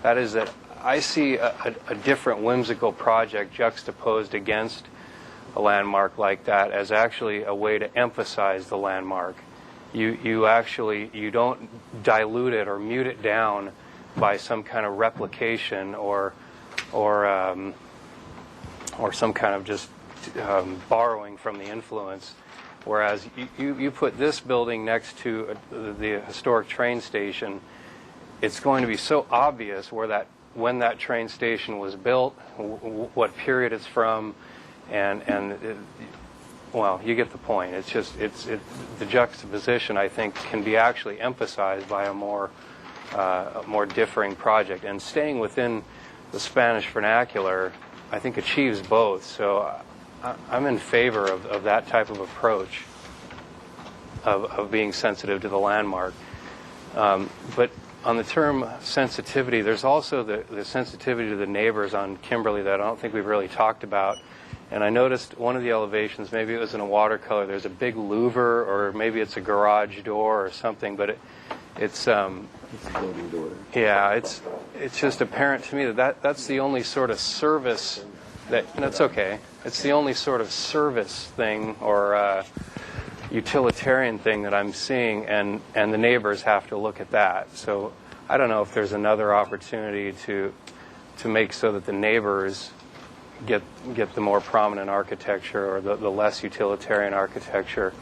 that is that I see a different whimsical project juxtaposed against a landmark like that as actually a way to emphasize the landmark. You don't dilute it or mute it down by some kind of replication or some kind of just borrowing from the influence. Whereas you put this building next to the historic train station, it's going to be so obvious when that train station was built, what period it's from, well, you get the point. It's just the juxtaposition, I think, can be actually emphasized by a more differing project, and staying within the Spanish vernacular, I think, achieves both. So I'm in favor of that type of approach of being sensitive to the landmark. But on the term sensitivity, there's also the sensitivity to the neighbors on Kimberly that I don't think we've really talked about. And I noticed one of the elevations, maybe it was in a watercolor, there's a big louver, or maybe it's a garage door or something, but it's a
loading door.
Yeah, it's just apparent to me that's the only sort of service that's okay. It's the only sort of service thing or utilitarian thing that I'm seeing, and the neighbors have to look at that. So I don't know if there's another opportunity to make so that the neighbors get the more prominent architecture or the less utilitarian architecture.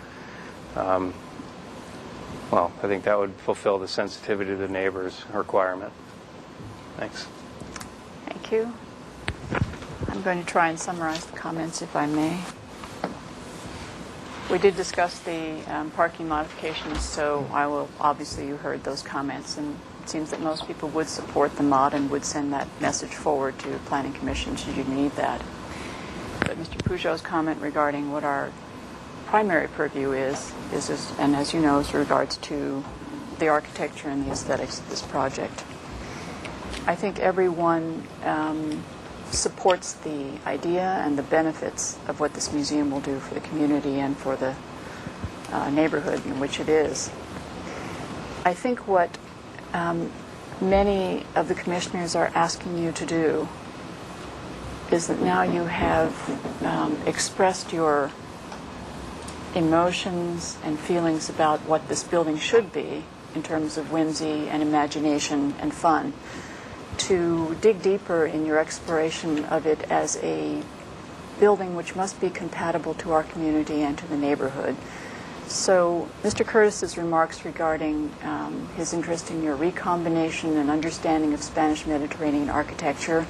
Well, I think that would fulfill the sensitivity to the neighbors requirement. Thanks.
Thank you. I'm going to try and summarize the comments, if I may. We did discuss the parking modifications, so obviously you heard those comments, and it seems that most people would support the mod and would send that message forward to Planning Commission should you need that. But Mr. Peugeot's comment regarding what our primary purview is, and as you know, is regards to the architecture and the aesthetics of this project. I think everyone supports the idea and the benefits of what this museum will do for the community and for the neighborhood in which it is. I think what many of the commissioners are asking you to do is that now you have expressed your emotions and feelings about what this building should be in terms of whimsy and imagination and fun, to dig deeper in your exploration of it as a building which must be compatible to our community and to the neighborhood. So Mr. Curtis's remarks regarding his interest in your recombination and understanding of Spanish Mediterranean architecture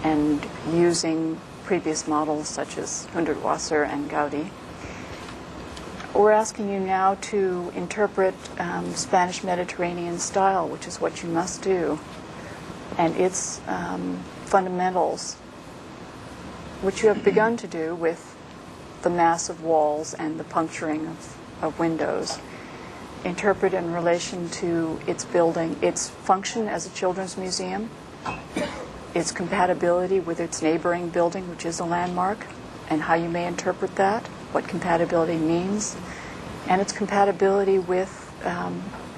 and using previous models such as Hundertwasser and Gaudi. We're asking you now to interpret Spanish Mediterranean style, which is what you must do, and its fundamentals, which you have begun to do with the massive walls and the puncturing of windows. Interpret in relation to its building, its function as a children's museum, its compatibility with its neighboring building, which is a landmark, and how you may interpret that, what compatibility means, and its compatibility with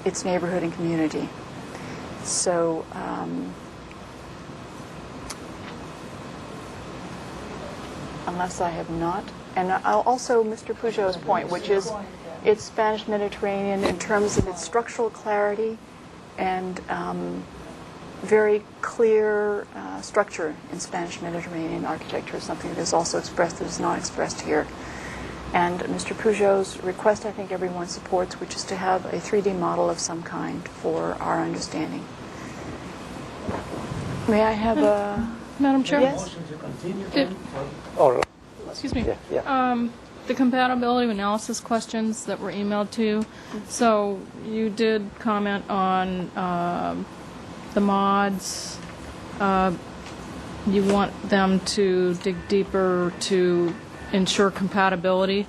its neighborhood and community. So unless I have not, and also Mr. Peugeot's point, which is it's Spanish Mediterranean in terms of its structural clarity and very clear structure in Spanish Mediterranean architecture, something that is also expressed that is not expressed here. And Mr. Peugeot's request, I think everyone supports, which is to have a 3D model of some kind for our understanding. May I have a...
Madam Chair?
Yes?
Excuse me.
Yeah.
The compatibility analysis questions that were emailed to you. So you did comment on the mods. You want them to dig deeper to ensure compatibility.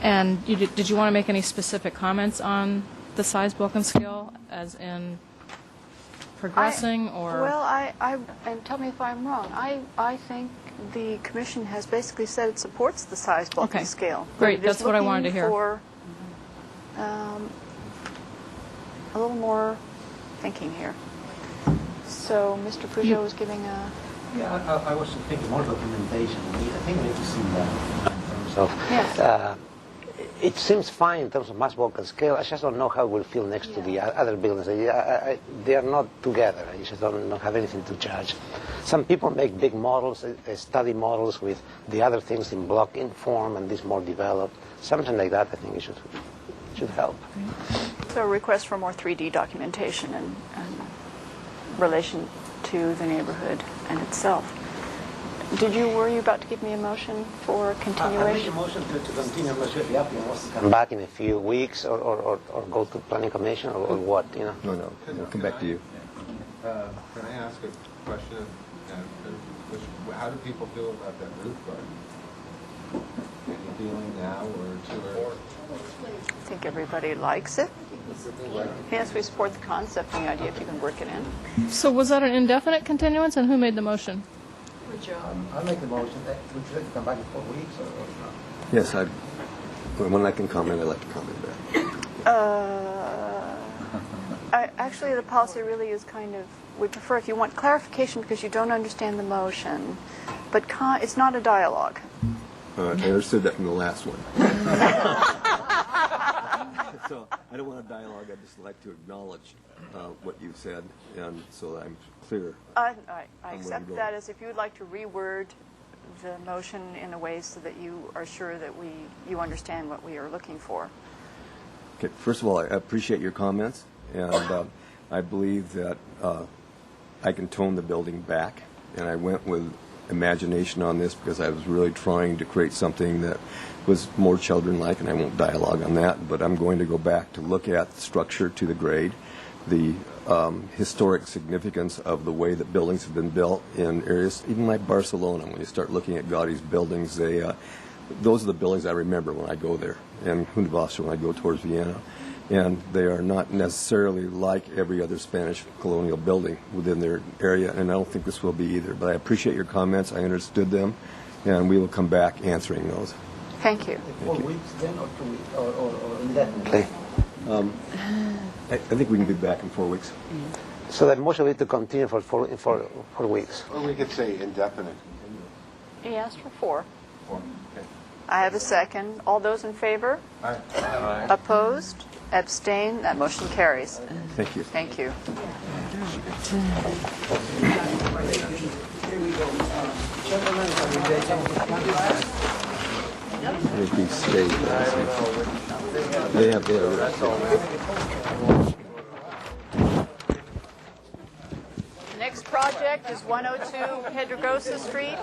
And did you want to make any specific comments on the size, bulk, and scale, as in progressing, or?
Well, and tell me if I'm wrong. I think the commission has basically said it supports the size, bulk,
Okay.
and scale.
Great.
But it is
That's what I wanted to hear.
For a little more thinking here. So Mr. Peugeot was giving a...
Yeah, I was thinking more documentation. I think we need to see that in terms of...
Yes.
It seems fine in terms of mass, bulk, and scale. I just don't know how it will feel next to the other buildings. They are not together. I just don't have anything to judge. Some people make big models, study models with the other things in blocking form and this more developed. Something like that, I think it should help.
So a request for more 3D documentation and relation to the neighborhood and itself. Were you about to give me a motion for continuation?
I make a motion to continue. I'm not sure if the applicant wants to come back in a few weeks or go to planning commission or what, you know.
No, we'll come back to you.
Can I ask a question? How do people feel about that roof garden? Any feeling now or too early?
I think everybody likes it. Yes, we support the concept and the idea if you can work it in.
So was that an indefinite continuance, and who made the motion?
I'll make the motion. Would you like to come back in 4 weeks or not?
Yes, when I can comment, I'd like to comment back.
Actually, the policy really is kind of, we prefer if you want clarification because you don't understand the motion, but it's not a dialogue.
I understood that from the last one. So I don't want a dialogue. I'd just like to acknowledge what you said, and so that I'm clear.
I accept that as if you would like to reword the motion in a way so that you are sure that you understand what we are looking for.
Okay. First of all, I appreciate your comments, and I believe that I can tone the building back, and I went with imagination on this because I was really trying to create something that was more children-like, and I won't dialogue on that, but I'm going to go back to look at the structure to the grade, the historic significance of the way that buildings have been built in areas, even like Barcelona. When you start looking at Gaudi's buildings, those are the buildings I remember when I go there, and Hundewasser when I go towards Vienna. And they are not necessarily like every other Spanish colonial building within their area, and I don't think this will be either. But I appreciate your comments. I understood them, and we will come back answering those.
Thank you.
4 weeks then, or 2 weeks, or indefinitely?
I think we can be back in 4 weeks.
So the motion will be to continue for 4 weeks.
Or we could say indefinite.
He asked for 4.
4. Okay.
I have a second. All those in favor?
Aye.
Opposed? Abstain? That motion carries.
Thank you.
Thank you.
Making state. They have
Next project is 102 Pedregosa Street.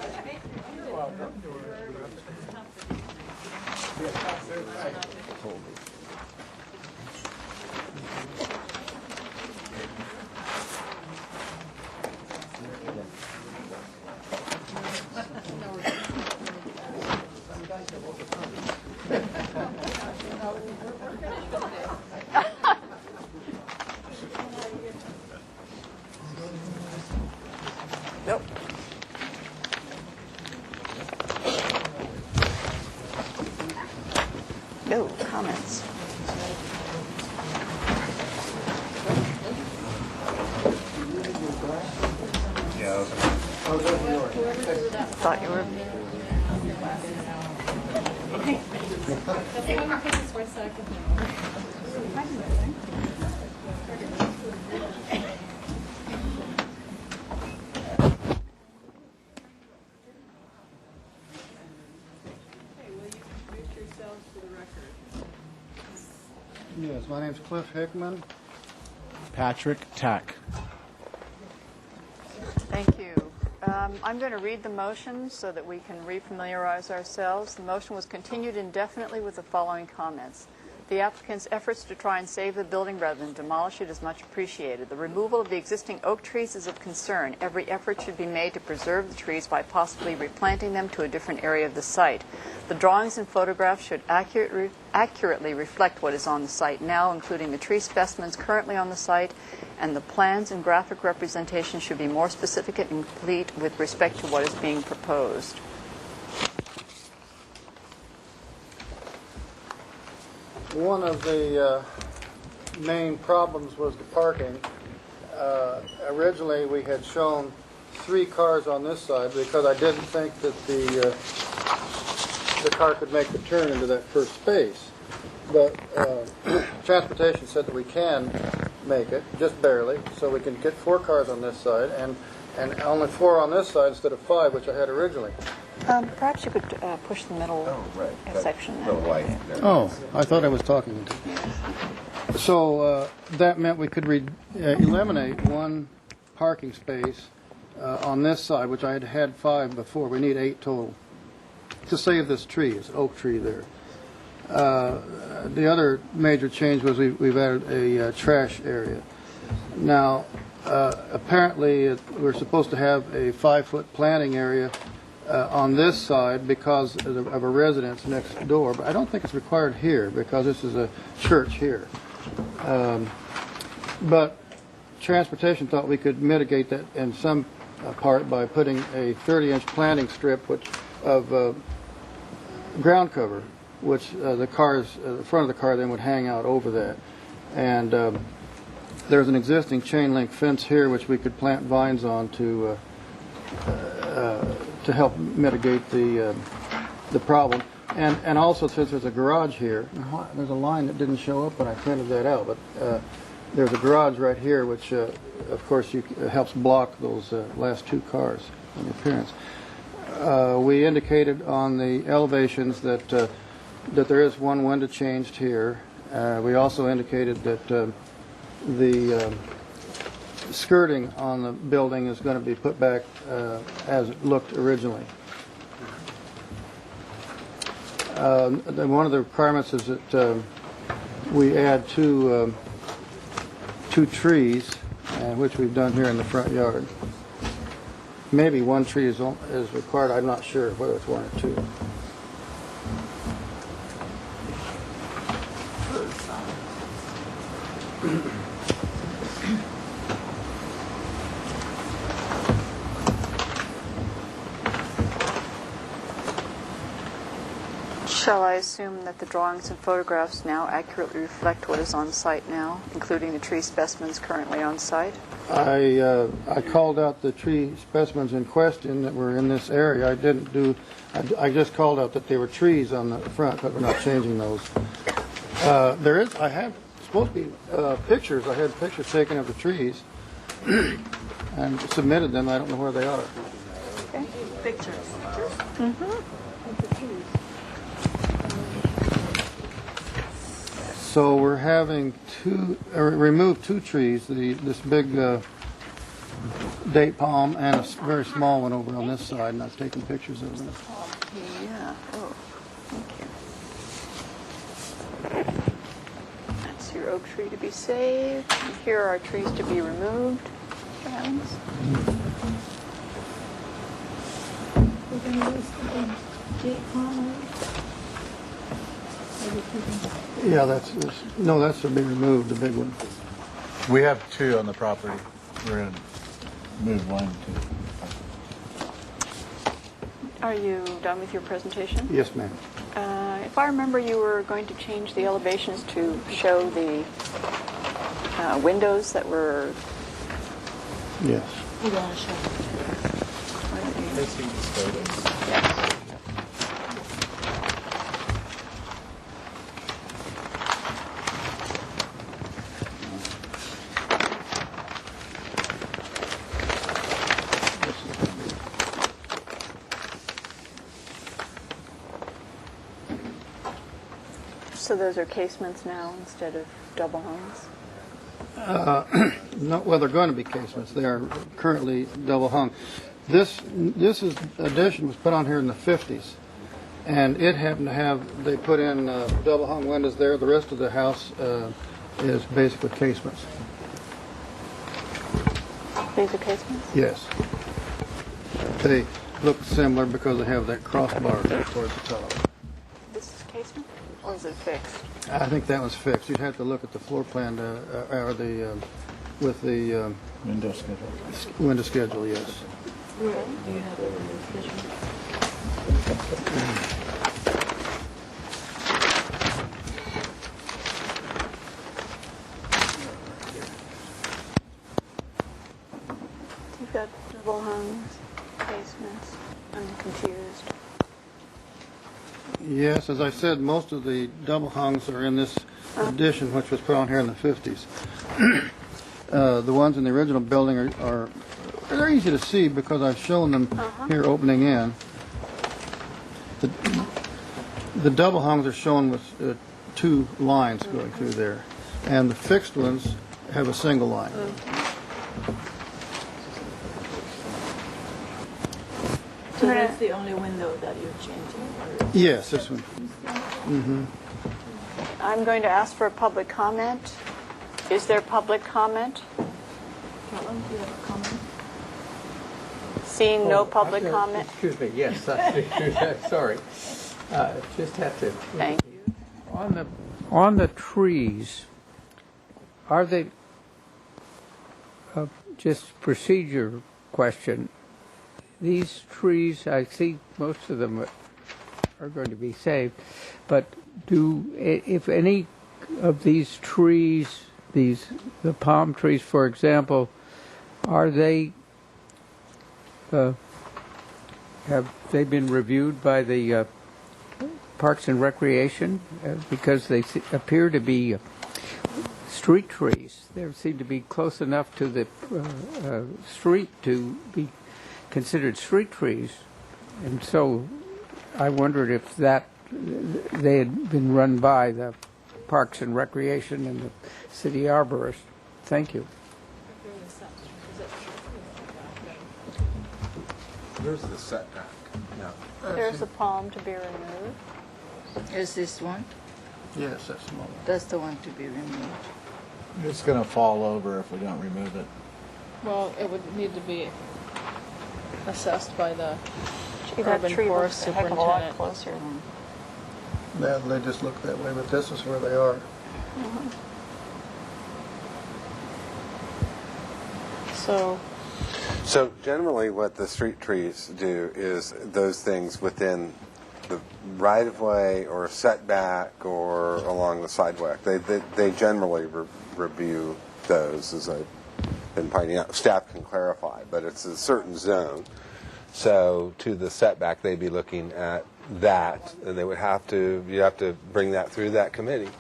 Nope. No comments. Thought you were.
Yes, my name's Cliff Hickman. Patrick Tack.
Thank you. I'm going to read the motion so that we can refamiliarize ourselves. The motion was continued indefinitely with the following comments. The applicant's efforts to try and save the building rather than demolish it is much appreciated. The removal of the existing oak trees is of concern. Every effort should be made to preserve the trees by possibly replanting them to a different area of the site. The drawings and photographs should accurately reflect what is on the site now, including the tree specimens currently on the site, and the plans and graphic representation should be more specific and complete with respect to what is being proposed.
One of the main problems was the parking. Originally, we had shown 3 cars on this side because I didn't think that the car could make the turn into that first space. But transportation said that we can make it, just barely, so we can get 4 cars on this side and only 4 on this side instead of 5, which I had originally.
Perhaps you could push the middle section.
Oh, I thought I was talking. So that meant we could eliminate 1 parking space on this side, which I had 5 before. We need 8 total to save this tree. It's an oak tree there. The other major change was we've added a trash area. Now, apparently we're supposed to have a 5-foot planting area on this side because of a residence next door, but I don't think it's required here because this is a church here. But transportation thought we could mitigate that in some part by putting a 30-inch planting strip of ground cover, which the front of the car then would hang out over that. And there's an existing chain link fence here which we could plant vines on to help mitigate the problem. And also, since there's a garage here, there's a line that didn't show up when I printed that out, but there's a garage right here which, of course, helps block those last 2 cars in the appearance. We indicated on the elevations that there is 1 window changed here. We also indicated that the skirting on the building is going to be put back as it looked originally. One of the requirements is that we add 2 trees, which we've done here in the front yard. Maybe 1 tree is required. I'm not sure whether it's 1 or 2.
Shall I assume that the drawings and photographs now accurately reflect what is on site now, including the tree specimens currently on site?
I called out the tree specimens in question that were in this area. I just called out that there were trees on the front, but we're not changing those. I have supposed to be pictures. I had pictures taken of the trees and submitted them. I don't know where they are.
Okay. Pictures. Mm-hmm.
So we're having remove 2 trees, this big date palm and a very small one over on this side, and I've taken pictures of them.
Yeah. Oh, thank you. That's your oak tree to be saved. And here are trees to be removed. Friends.
We're going to use the date palm.
Yeah, that's to be removed, the big one.
We have 2 on the property. We're going to move 1 to.
Are you done with your presentation?
Yes, ma'am.
If I remember, you were going to change the elevations to show the windows that were...
Yes.
You want to show
Facing the photos.
Yes. So those are casements now instead of double hungs?
No, well, they're going to be casements. They are currently double hung. This addition was put on here in the 50s, and it happened to have, they put in double hung windows there. The rest of the house is basically casements.
These are casements?
Yes. They look similar because they have that crossbar towards the top.
This is casement, or is it fixed?
I think that was fixed. You'd have to look at the floor plan or the with the
Window schedule.
window schedule. Yes.
Do you have a vision? You've got double hungs, casements. I'm confused.
Yes, as I said, most of the double hungs are in this addition, which was put on here in the 50s. The ones in the original building are they're easy to see because I've shown them here opening in. The double hungs are shown with two lines going through there, and the fixed ones have a single line.
So that's the only window that you're changing?
Yes, this one.
I'm going to ask for a public comment. Is there public comment?
Caitlin, do you have a comment?
Seeing no public comment?
Excuse me, yes, I do that, sorry. Just have to.
Thank you.
On the trees, are they, just procedure question, these trees, I see most of them are going to be saved, but if any of these trees, the palm trees, for example, are they, have they been reviewed by the Parks and Recreation? Because they appear to be street trees. They seem to be close enough to the street to be considered street trees. And so I wondered if they had been run by the Parks and Recreation and the city arborist. Thank you.
Where's the setback? No.
There's the palm to be removed.
Is this one?
Yes, that's the one.
That's the one to be removed.
It's going to fall over if we don't remove it.
Well, it would need to be assessed by the
Gee, that
urban
tree
forest
looks a heck of a lot
superintendent.
closer.
Yeah, they just look that way, but this is where they are.
So generally what the street trees do is those things within the right-of-way or setback or along the sidewalk. They generally review those, as I've been pointing out. Staff can clarify, but it's a certain zone. So to the setback, they'd be looking at that, and they would have to, you have to bring that through that committee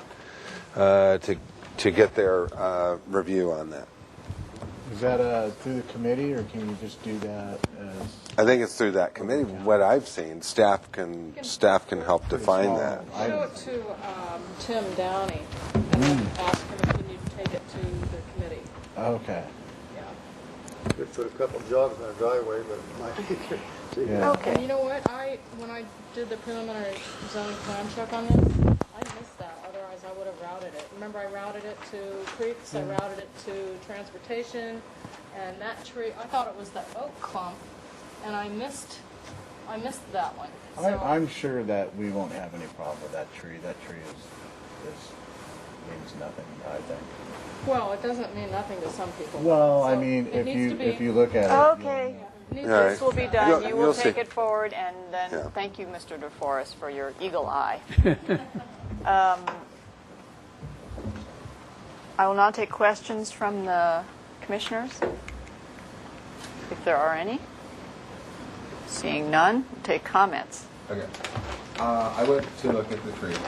to get their review on that.
Is that through the committee, or can you just do that as?
I think it's through that committee. What I've seen, staff can help define that.
Show it to Tim Downey and then ask him if we need to take it to the committee.
Okay.
Yeah.
Could put a couple jogs in our driveway, but it might be
Yeah.
Okay.
And you know what? When I did the preliminary zoning plan check on this, I missed that. Otherwise, I would have routed it. Remember, I routed it to creeks. I routed it to transportation, and that tree. I thought it was that oak clump, and I missed that one. So,
I'm sure that we won't have any problem with that tree. That tree means nothing, I think.
well, it doesn't mean nothing to some people.
Well,
So
I mean,
it needs to be-
if you look at it.
Okay.
Needs
All right.
This will be done. You will
You'll
take
see.
it forward, and then
Yeah.
thank you, Mr. DeForest, for your eagle eye. I will now take questions from the commissioners, if there are any. Seeing none, take comments.
Okay. I went to look at the trees.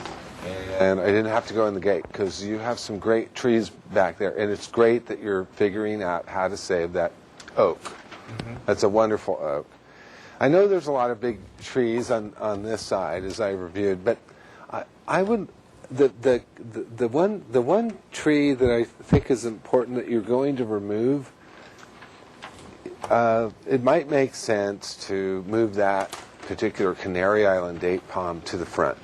And I didn't have to go in the gate because you have some great trees back there. And it's great that you're figuring out how to save that oak. That's a wonderful oak. I know there's a lot of big trees on this side, as I reviewed, but I would the one tree that I think is important that you're going to remove. It might make sense to move that particular Canary Island date palm to the front.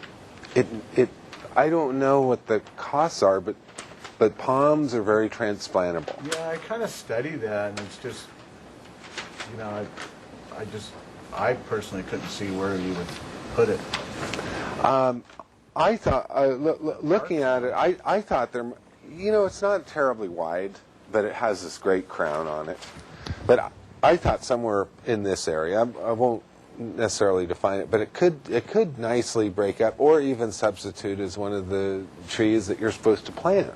I don't know what the costs are, but palms are very transplantable.
Yeah, I kind of study that, and it's just, I personally couldn't see where you would put it.
I thought, looking at it, I thought it's not terribly wide, but it has this great crown on it. But I thought somewhere in this area, I won't necessarily define it, but it could nicely break up, or even substitute as one of the trees that you're supposed to plant.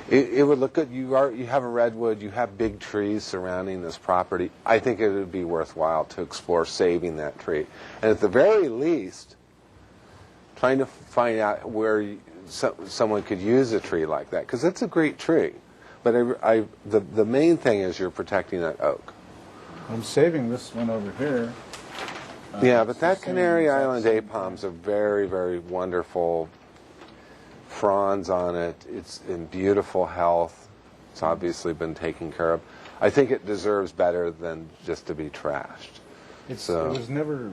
It would look good. You have a redwood, you have big trees surrounding this property. I think it would be worthwhile to explore saving that tree. And at the very least, trying to find out where someone could use a tree like that, because it's a great tree. But the main thing is you're protecting that oak.
I'm saving this one over here.
Yeah, but that Canary Island date palm's a very, very wonderful fronds on it. It's in beautiful health. It's obviously been taken care of. I think it deserves better than just to be trashed.
It was never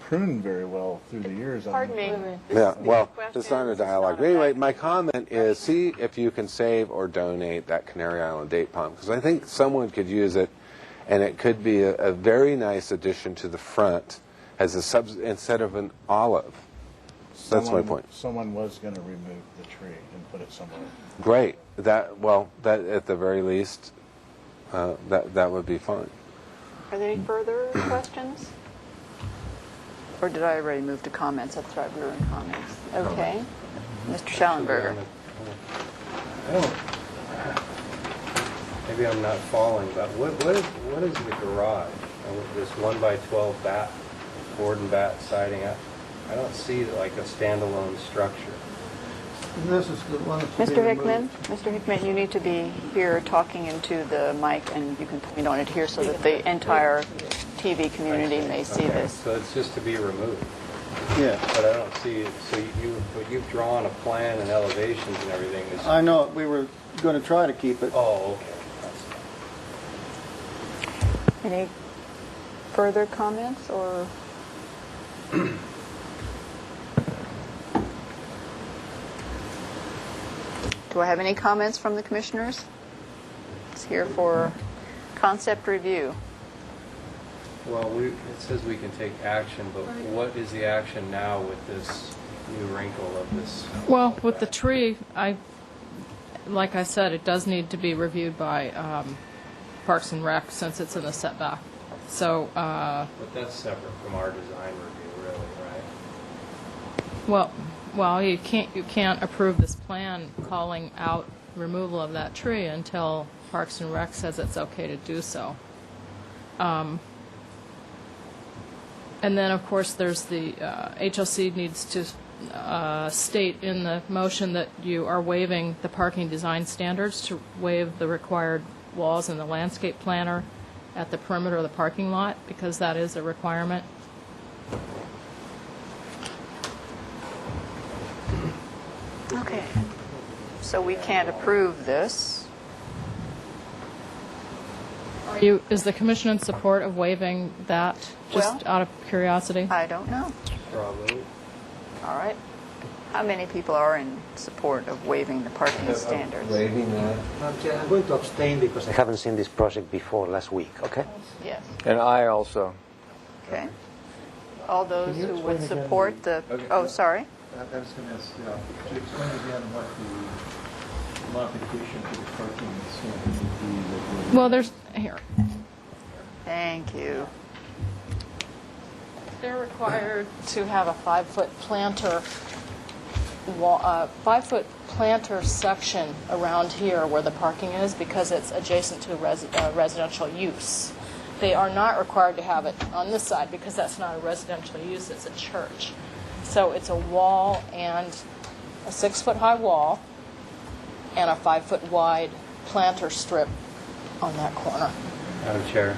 pruned very well through the years.
Pardon me.
Yeah, well, it's not a dialogue. But anyway, my comment is see if you can save or donate that Canary Island date palm, because I think someone could use it, and it could be a very nice addition to the front as instead of an olive. That's my point.
Someone was going to remove the tree and put it somewhere.
Great. That at the very least, that would be fine.
Are there any further questions? Or did I already move to comments? I thought we were in comments. Okay. Mr. Schallenberger.
Maybe I'm not following, but what is the garage? This 1x12 board and bat siding? I don't see like a standalone structure.
This is the one that's
Mr. Hickman, Mr. Hickman, you need to be here talking into the mic, and you can point on it here so that the entire TV community may see this.
So it's just to be removed.
Yeah.
But I don't see it. So you've drawn a plan and elevations and everything.
I know. We were going to try to keep it.
Oh, okay.
Any further comments or? Do I have any comments from the commissioners? It's here for concept review.
Well, it says we can take action, but what is the action now with this new wrinkle of this?
Well, with the tree, like I said, it does need to be reviewed by Parks and Rec since it's in the setback. So.
But that's separate from our design review, really, right?
Well, you can't approve this plan calling out removal of that tree until Parks and Rec says it's okay to do so. And then, of course, there's the HLC needs to state in the motion that you are waiving the parking design standards to waive the required walls in the landscape planner at the perimeter of the parking lot, because that is a requirement.
Okay. So we can't approve this.
Is the commission in support of waiving that, just out of curiosity?
I don't know.
Probably.
All right. How many people are in support of waiving the parking standards?
Waiving that?
I'm going to abstain because I haven't seen this project before last week, okay?
Yes.
And I also.
Okay. All those who would support the... Oh, sorry.
I was going to ask, to explain again what the modification to the parking standards would be.
Well, there's... Here.
Thank you.
They're required to have a 5-foot planter wall, 5-foot planter section around here where the parking is, because it's adjacent to residential use. They are not required to have it on this side because that's not a residential use, it's a church. So it's a wall and a 6-foot high wall and a 5-foot wide planter strip on that corner.
Madam Chair.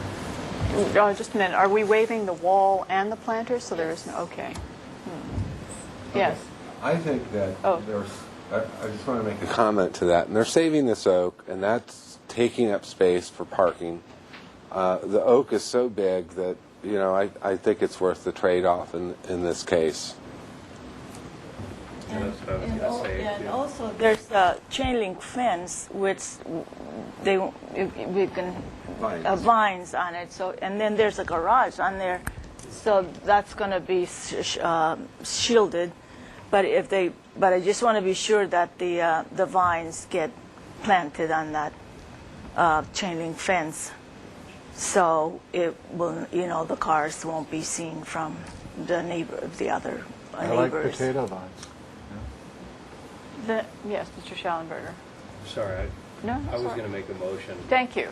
Oh, just a minute. Are we waiving the wall and the planters? So there is no. Okay. Yes.
I think that
Oh.
I just want to make a comment to that. And they're saving this oak, and that's taking up space for parking. The oak is so big that I think it's worth the trade-off in this case.
And that's what I was going to say.
And also, there's a chain link fence, which we can vines on it. So, and then there's a garage on there, so that's going to be shielded. But I just want to be sure that the vines get planted on that chain link fence, so it will, the cars won't be seen from the other neighbors.
I like potato vines.
Yes, Mr. Schallenberger.
Sorry, I was going to make a motion.
Thank you.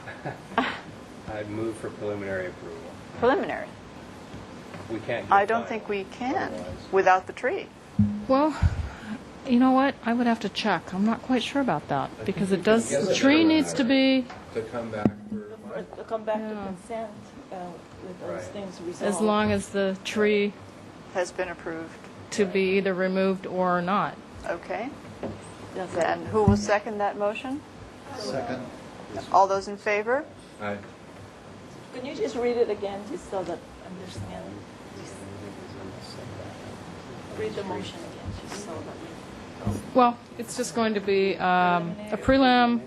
I'd move for preliminary approval.
Preliminary.
We can't.
I don't think we can without the tree.
Well, you know what? I would have to check. I'm not quite sure about that because it does. The tree needs to be.
To come back
To come back to consent with those things resolved.
As long as the tree
has been approved
to be either removed or not.
Okay. Then who will second that motion?
Second.
All those in favor?
Aye.
Can you just read it again, just so that I understand? Just read the motion again, just so that we...
Well, it's just going to be a prelim,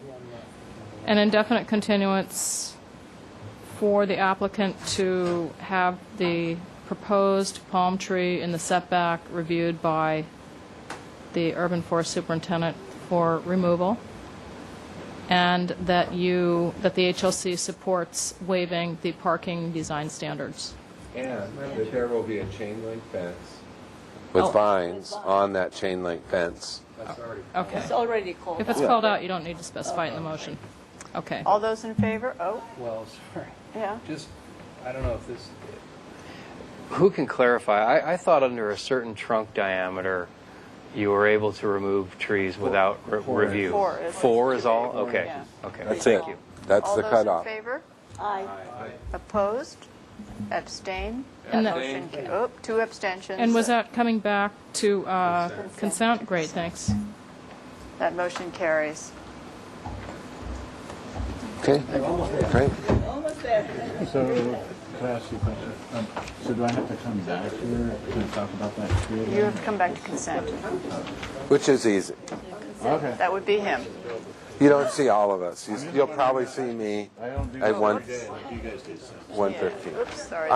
an indefinite continuance for the applicant to have the proposed palm tree in the setback reviewed by the urban forest superintendent for removal, and that the HLC supports waiving the parking design standards.
And that there will be a chain link fence with vines on that chain link fence.
That's already.
Okay.
It's already called
If it's called out, you don't need to specify it in the motion. Okay.
All those in favor? Oh,
Well, sorry.
yeah.
Just, I don't know if this. Who can clarify? I thought under a certain trunk diameter, you were able to remove trees without review.
4
is all? Okay.
Yeah.
Okay.
That's
Thank
it.
you.
That's
All
the
those
cutoff.
in favor?
Aye.
Opposed? Abstain?
And that-
Motion, 2 abstentions.
And was that coming back to consent? Great, thanks.
That motion carries.
Okay. Great.
Almost there.
So, can I ask you a question? So do I have to come back here to talk about that tree?
You have to come back to consent.
Which is easy.
Okay.
That would be him.
You don't see all of us. You'll probably see me at 1:15.
Oops, sorry.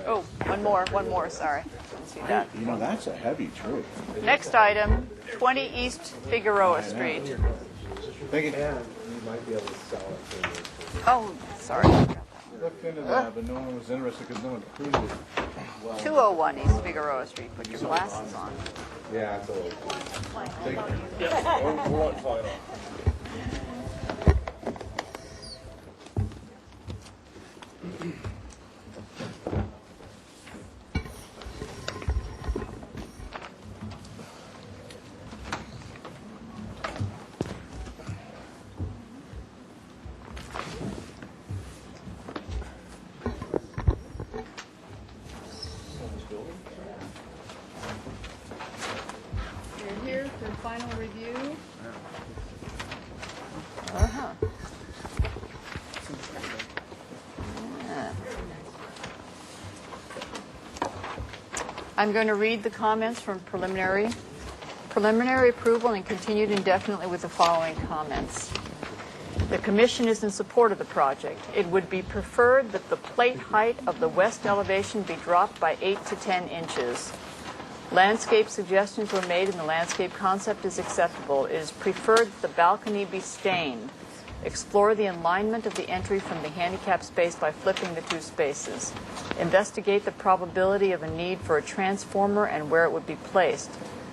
Oh, one more, sorry. Didn't see that.
You know, that's a heavy tree.
Next item, 20 East Figueroa Street.
Thank you.
You might be able to sell it to me.
Oh, sorry.
Looked into that, but no one was interested because no one approved it.
201 East Figueroa Street. Put your glasses on.
Yeah, it's a little.
You're here for final review.
Uh-huh. Yeah. I'm going to read the comments from preliminary approval and continued indefinitely with the following comments. The Commission is in support of the project. It would be preferred that the plate height of the west elevation be dropped by 8 to 10 inches. Landscape suggestions were made and the landscape concept is acceptable. It is preferred that the balcony be stained. Explore the alignment of the entry from the handicap space by flipping the 2 spaces. Investigate the probability of a need for a transformer and where it would be placed.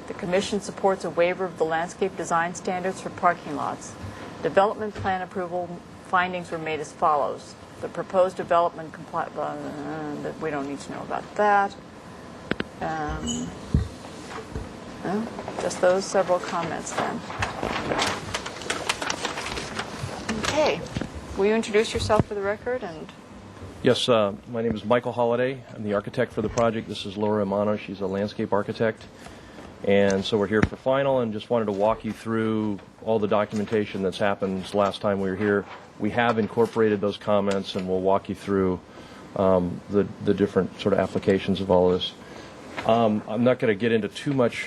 The Commission supports a waiver of the landscape design standards for parking lots. Development plan approval findings were made as follows. The proposed development we don't need to know about that. Well, just those several comments then. Okay. Will you introduce yourself for the record? And
Yes, my name is Michael Holliday. I'm the architect for the project. This is Laura Amano. She's a landscape architect. And so we're here for final and just wanted to walk you through all the documentation that's happened last time we were here. We have incorporated those comments and we'll walk you through the different sort of applications of all this. I'm not going to get into too much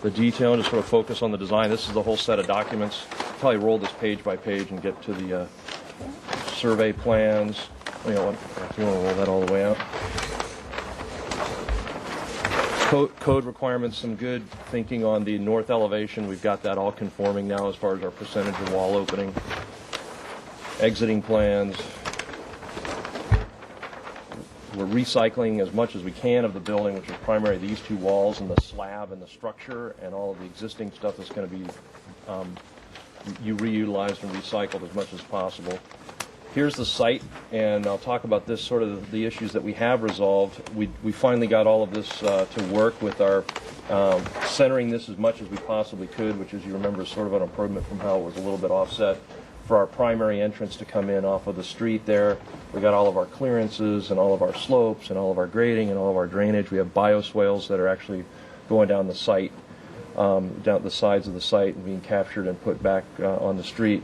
the detail, just sort of focus on the design. This is the whole set of documents. Probably roll this page by page and get to the survey plans. You know, if you want to roll that all the way out. Code requirements, some good thinking on the north elevation. We've got that all conforming now as far as our percentage of wall opening. Exiting plans. We're recycling as much as we can of the building, which is primarily these two walls and the slab and the structure, and all of the existing stuff is going to be reutilized and recycled as much as possible. Here's the site, and I'll talk about this sort of the issues that we have resolved. We finally got all of this to work with our centering this as much as we possibly could, which, as you remember, is sort of an improvement from how it was a little bit offset. For our primary entrance to come in off of the street there, we got all of our clearances and all of our slopes and all of our grading and all of our drainage. We have bioswales that are actually going down the site, down the sides of the site and being captured and put back on the street.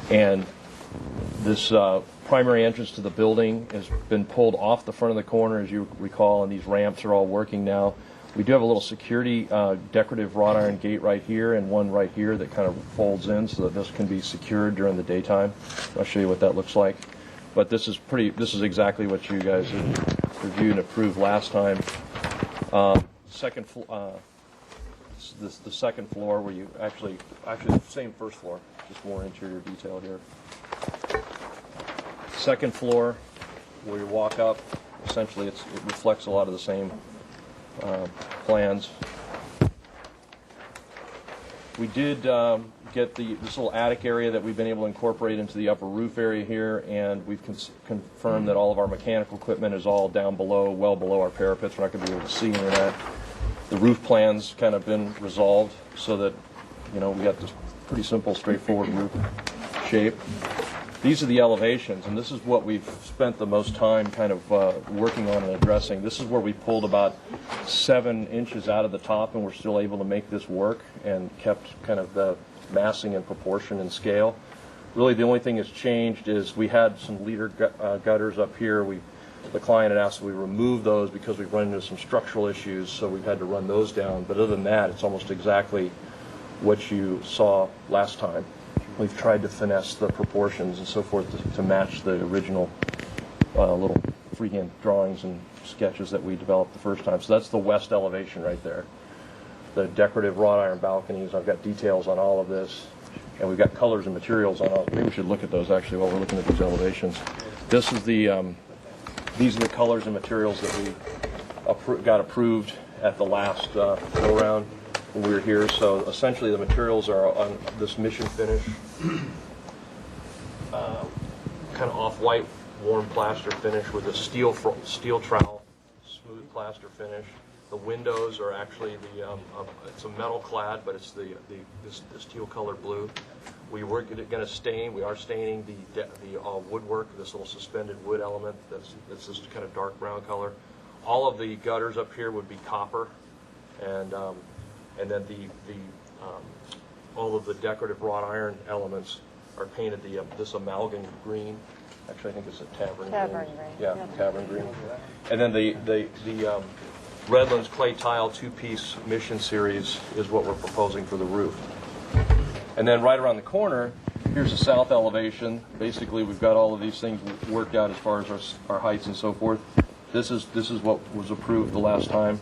And this primary entrance to the building has been pulled off the front of the corner, as you recall, and these ramps are all working now. We do have a little security decorative wrought iron gate right here and one right here that kind of folds in so that this can be secured during the daytime. I'll show you what that looks like. But this is exactly what you guys had reviewed and approved last time. The second floor where you actually the same first floor, just more interior detail here. Second floor where you walk up, essentially it reflects a lot of the same plans. We did get this little attic area that we've been able to incorporate into the upper roof area here, and we've confirmed that all of our mechanical equipment is all down below, well below our parapets. We're not going to be able to see any of that. The roof plan's kind of been resolved so that, you know, we got this pretty simple, straightforward roof shape. These are the elevations, and this is what we've spent the most time kind of working on and addressing. This is where we pulled about 7 inches out of the top, and we're still able to make this work and kept kind of the massing and proportion and scale. Really, the only thing that's changed is we had some leader gutters up here. The client had asked that we remove those because we've run into some structural issues, so we've had to run those down. But other than that, it's almost exactly what you saw last time. We've tried to finesse the proportions and so forth to match the original little freehand drawings and sketches that we developed the first time. So that's the west elevation right there. The decorative wrought iron balconies, I've got details on all of this. And we've got colors and materials on all. Maybe we should look at those actually while we're looking at these elevations. This is these are the colors and materials that we got approved at the last go-round when we were here. So essentially the materials are on this mission finish, kind of off-white warm plaster finish with a steel trowel, smooth plaster finish. The windows are actually it's a metal clad, but it's the steel colored blue. We are staining the woodwork, this little suspended wood element that's this kind of dark brown color. All of the gutters up here would be copper, and then all of the decorative wrought iron elements are painted this amalgam green. Actually, I think it's a tavern green. Yeah, tavern green. And then the Redlands clay tile 2-piece mission series is what we're proposing for the roof. And then right around the corner, here's the south elevation. Basically, we've got all of these things worked out as far as our heights and so forth. This is what was approved the last time.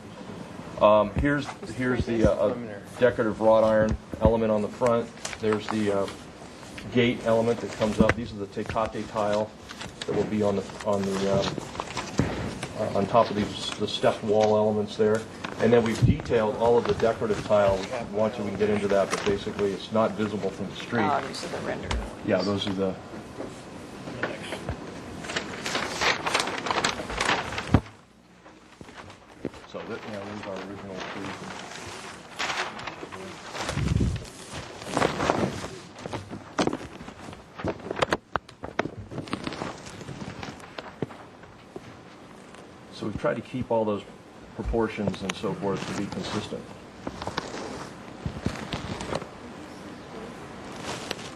Here's the decorative wrought iron element on the front. There's the gate element that comes up. These are the tecate tile that will be on top of the stepped wall elements there. And then we've detailed all of the decorative tile. If you want to, we can get into that, but basically it's not visible from the street.
These are the render.
Yeah, those are the... So these are our original trees. So we've tried to keep all those proportions and so forth to be consistent.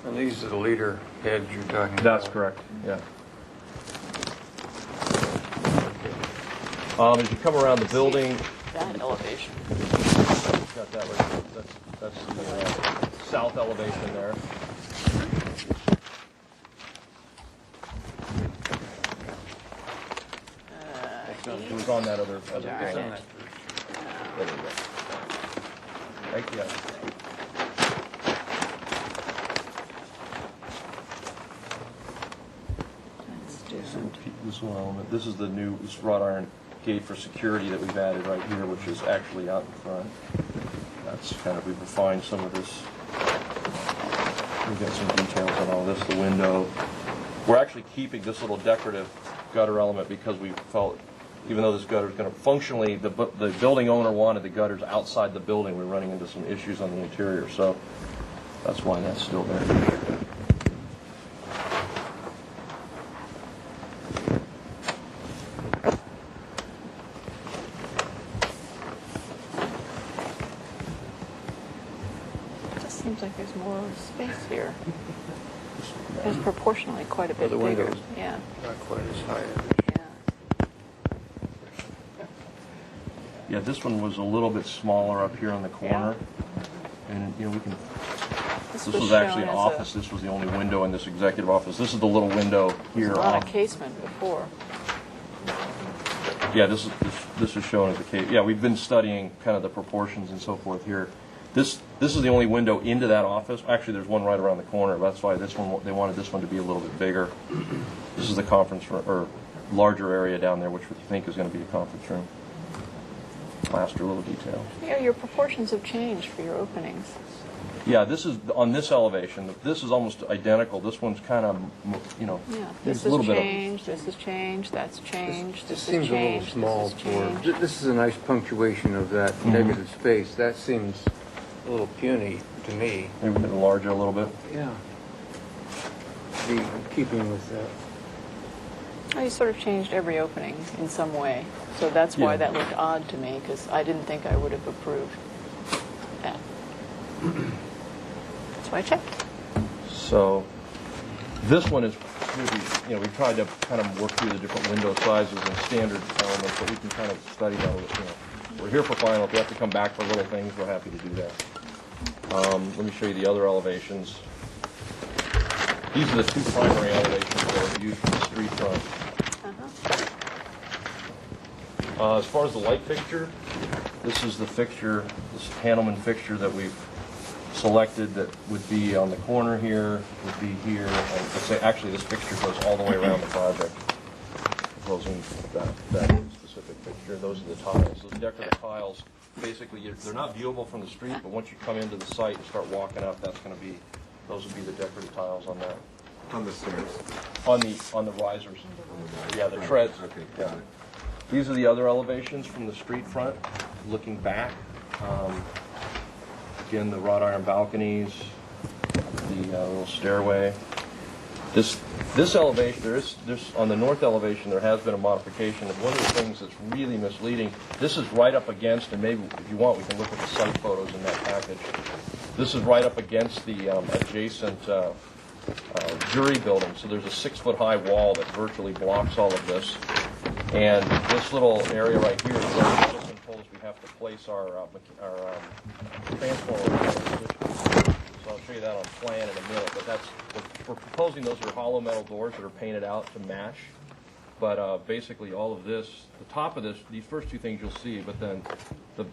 And these are the leader heads you're talking about?
That's correct, yeah. As you come around the building,
That elevation.
got that right. That's the south elevation there. It was on that other
Darn
picture.
it.
There we go. Right, yeah. This one element. This is the new wrought iron gate for security that we've added right here, which is actually out in front. That's kind of, we've refined some of this. We've got some details on all this. The window. We're actually keeping this little decorative gutter element because we felt, even though this gutter is going to functionally, the building owner wanted the gutters outside the building. We're running into some issues on the interior, so that's why that's still there.
Seems like there's more space here. There's proportionally quite a bit
the
bigger.
windows
Yeah.
not quite as high.
Yeah, this one was a little bit smaller up here on the corner, and we can. This was actually an office. This was the only window in this executive office. This is the little window here.
There's a lot of casement before.
Yeah, this is shown as a case. Yeah, we've been studying kind of the proportions and so forth here. This is the only window into that office. Actually, there's one right around the corner. That's why this one, they wanted this one to be a little bit bigger. This is the conference room, or larger area down there, which we think is going to be a conference room. Plaster, little detail.
Yeah, your proportions have changed for your openings.
Yeah, this is on this elevation. This is almost identical. This one's kind of,
Yeah,
there's
this
a little
has
bit
changed, this has changed, that's changed,
This
this has
seems a little
changed,
small
this has
for.
changed.
This is a nice punctuation of that negative space. That seems a little puny to me.
Maybe we can enlarge it a little bit.
Yeah. Be in keeping with that.
Oh, you sort of changed every opening in some way. So that's why
Yeah.
that looked odd to me, because I didn't think I would have approved that. So I checked.
So this one is really, we tried to kind of work through the different window sizes and standard elements, but we can kind of study that. We're here for final. If we have to come back for little things, we're happy to do that. Let me show you the other elevations. These are the two primary elevations that are used for the street front. As far as the light fixture, this is the fixture, this Hanneman fixture that we've selected that would be on the corner here, would be here. And let's say actually this fixture goes all the way around the project. Closing that specific fixture. Those are the tiles. Those decorative tiles, basically, they're not viewable from the street, but once you come into the site and start walking up, those would be the decorative tiles on that.
On the stairs.
On the risers. Yeah, the treads.
Okay, got it.
These are the other elevations from the street front, looking back. Again, the wrought iron balconies, the little stairway. This elevation, there's on the north elevation, there has been a modification. And one of the things that's really misleading, this is right up against, and maybe if you want, we can look at the site photos in that package. This is right up against the adjacent jury building. So there's a 6-foot-high wall that virtually blocks all of this. And this little area right here is where the system told us we have to place our transformer. So I'll show you that on plan in a minute. But we're proposing those are hollow metal doors that are painted out to match. But basically all of this, the top of this, these first two things you'll see, but then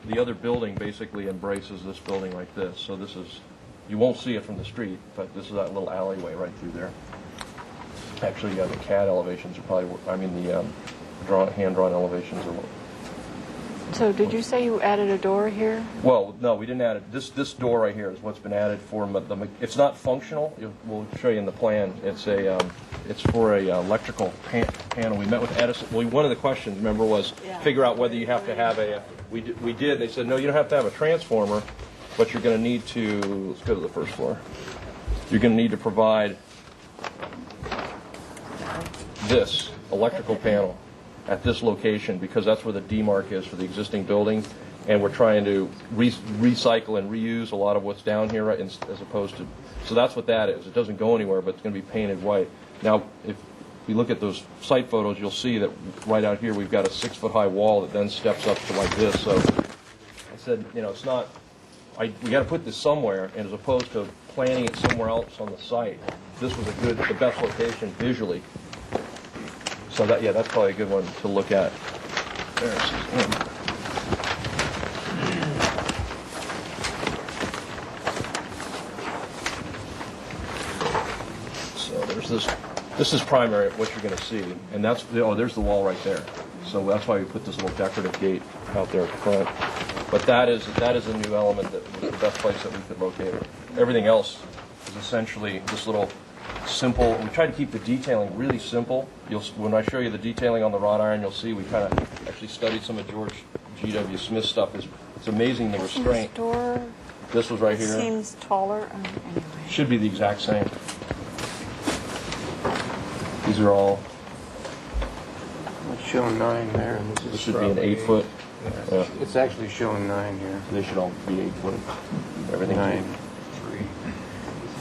the other building basically embraces this building like this. So this is, you won't see it from the street, but this is that little alleyway right through there. Actually, the CAD elevations are probably, the hand-drawn elevations are.
So did you say you added a door here?
Well, no, we didn't add it. This door right here is what's been added for it's not functional. We'll show you in the plan. It's for a electrical panel. We met with Edison. Well, one of the questions, remember, was figure out whether you have to have a. We did. They said no, you don't have to have a transformer, but you're going to need to. Let's go to the first floor. You're going to need to provide this electrical panel at this location because that's where the demarc is for the existing building, and we're trying to recycle and reuse a lot of what's down here, right, as opposed to. So that's what that is. It doesn't go anywhere, but it's going to be painted white. Now, if you look at those site photos, you'll see that right out here we've got a 6-foot-high wall that then steps up to like this. So I said, it's not. We got to put this somewhere, and as opposed to planning it somewhere else on the site, this was the best location visually. So that's probably a good one to look at. So there's this. This is primary, what you're going to see, and there's the wall right there. So that's why we put this little decorative gate out there at the front. But that is a new element that was the best place that we could locate it. Everything else is essentially this little simple. We tried to keep the detailing really simple. When I show you the detailing on the wrought iron, you'll see we kind of actually studied some of George G.W. Smith's stuff. It's amazing the restraint. This was right here.
Seems taller. Anyway.
Should be the exact same. These are all.
It's showing 9 there. And
this should be an 8-foot.
It's actually showing 9 here.
They should all be 8-foot. Everything.
9.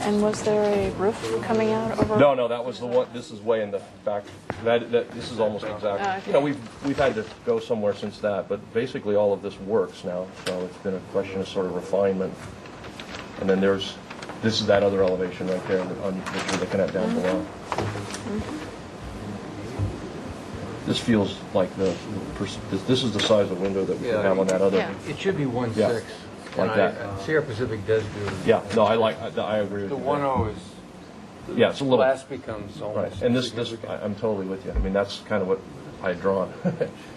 And was there a roof coming out over?
No, that was the one. This is way in the back. This is almost exact.
Okay.
We've had to go somewhere since that, but basically all of this works now. So it's been a question of sort of refinement. And then this is that other elevation right there that you're looking at down below. This feels like this is the size of window that we could have on that other.
It should be 1.6.
Yeah, like that.
Sierra Pacific does do.
Yeah, no, I agree with you.
The 1.0 is.
Yeah, it's a little.
Glass becomes almost.
Right, and this I'm totally with you. I mean, that's kind of what I had drawn.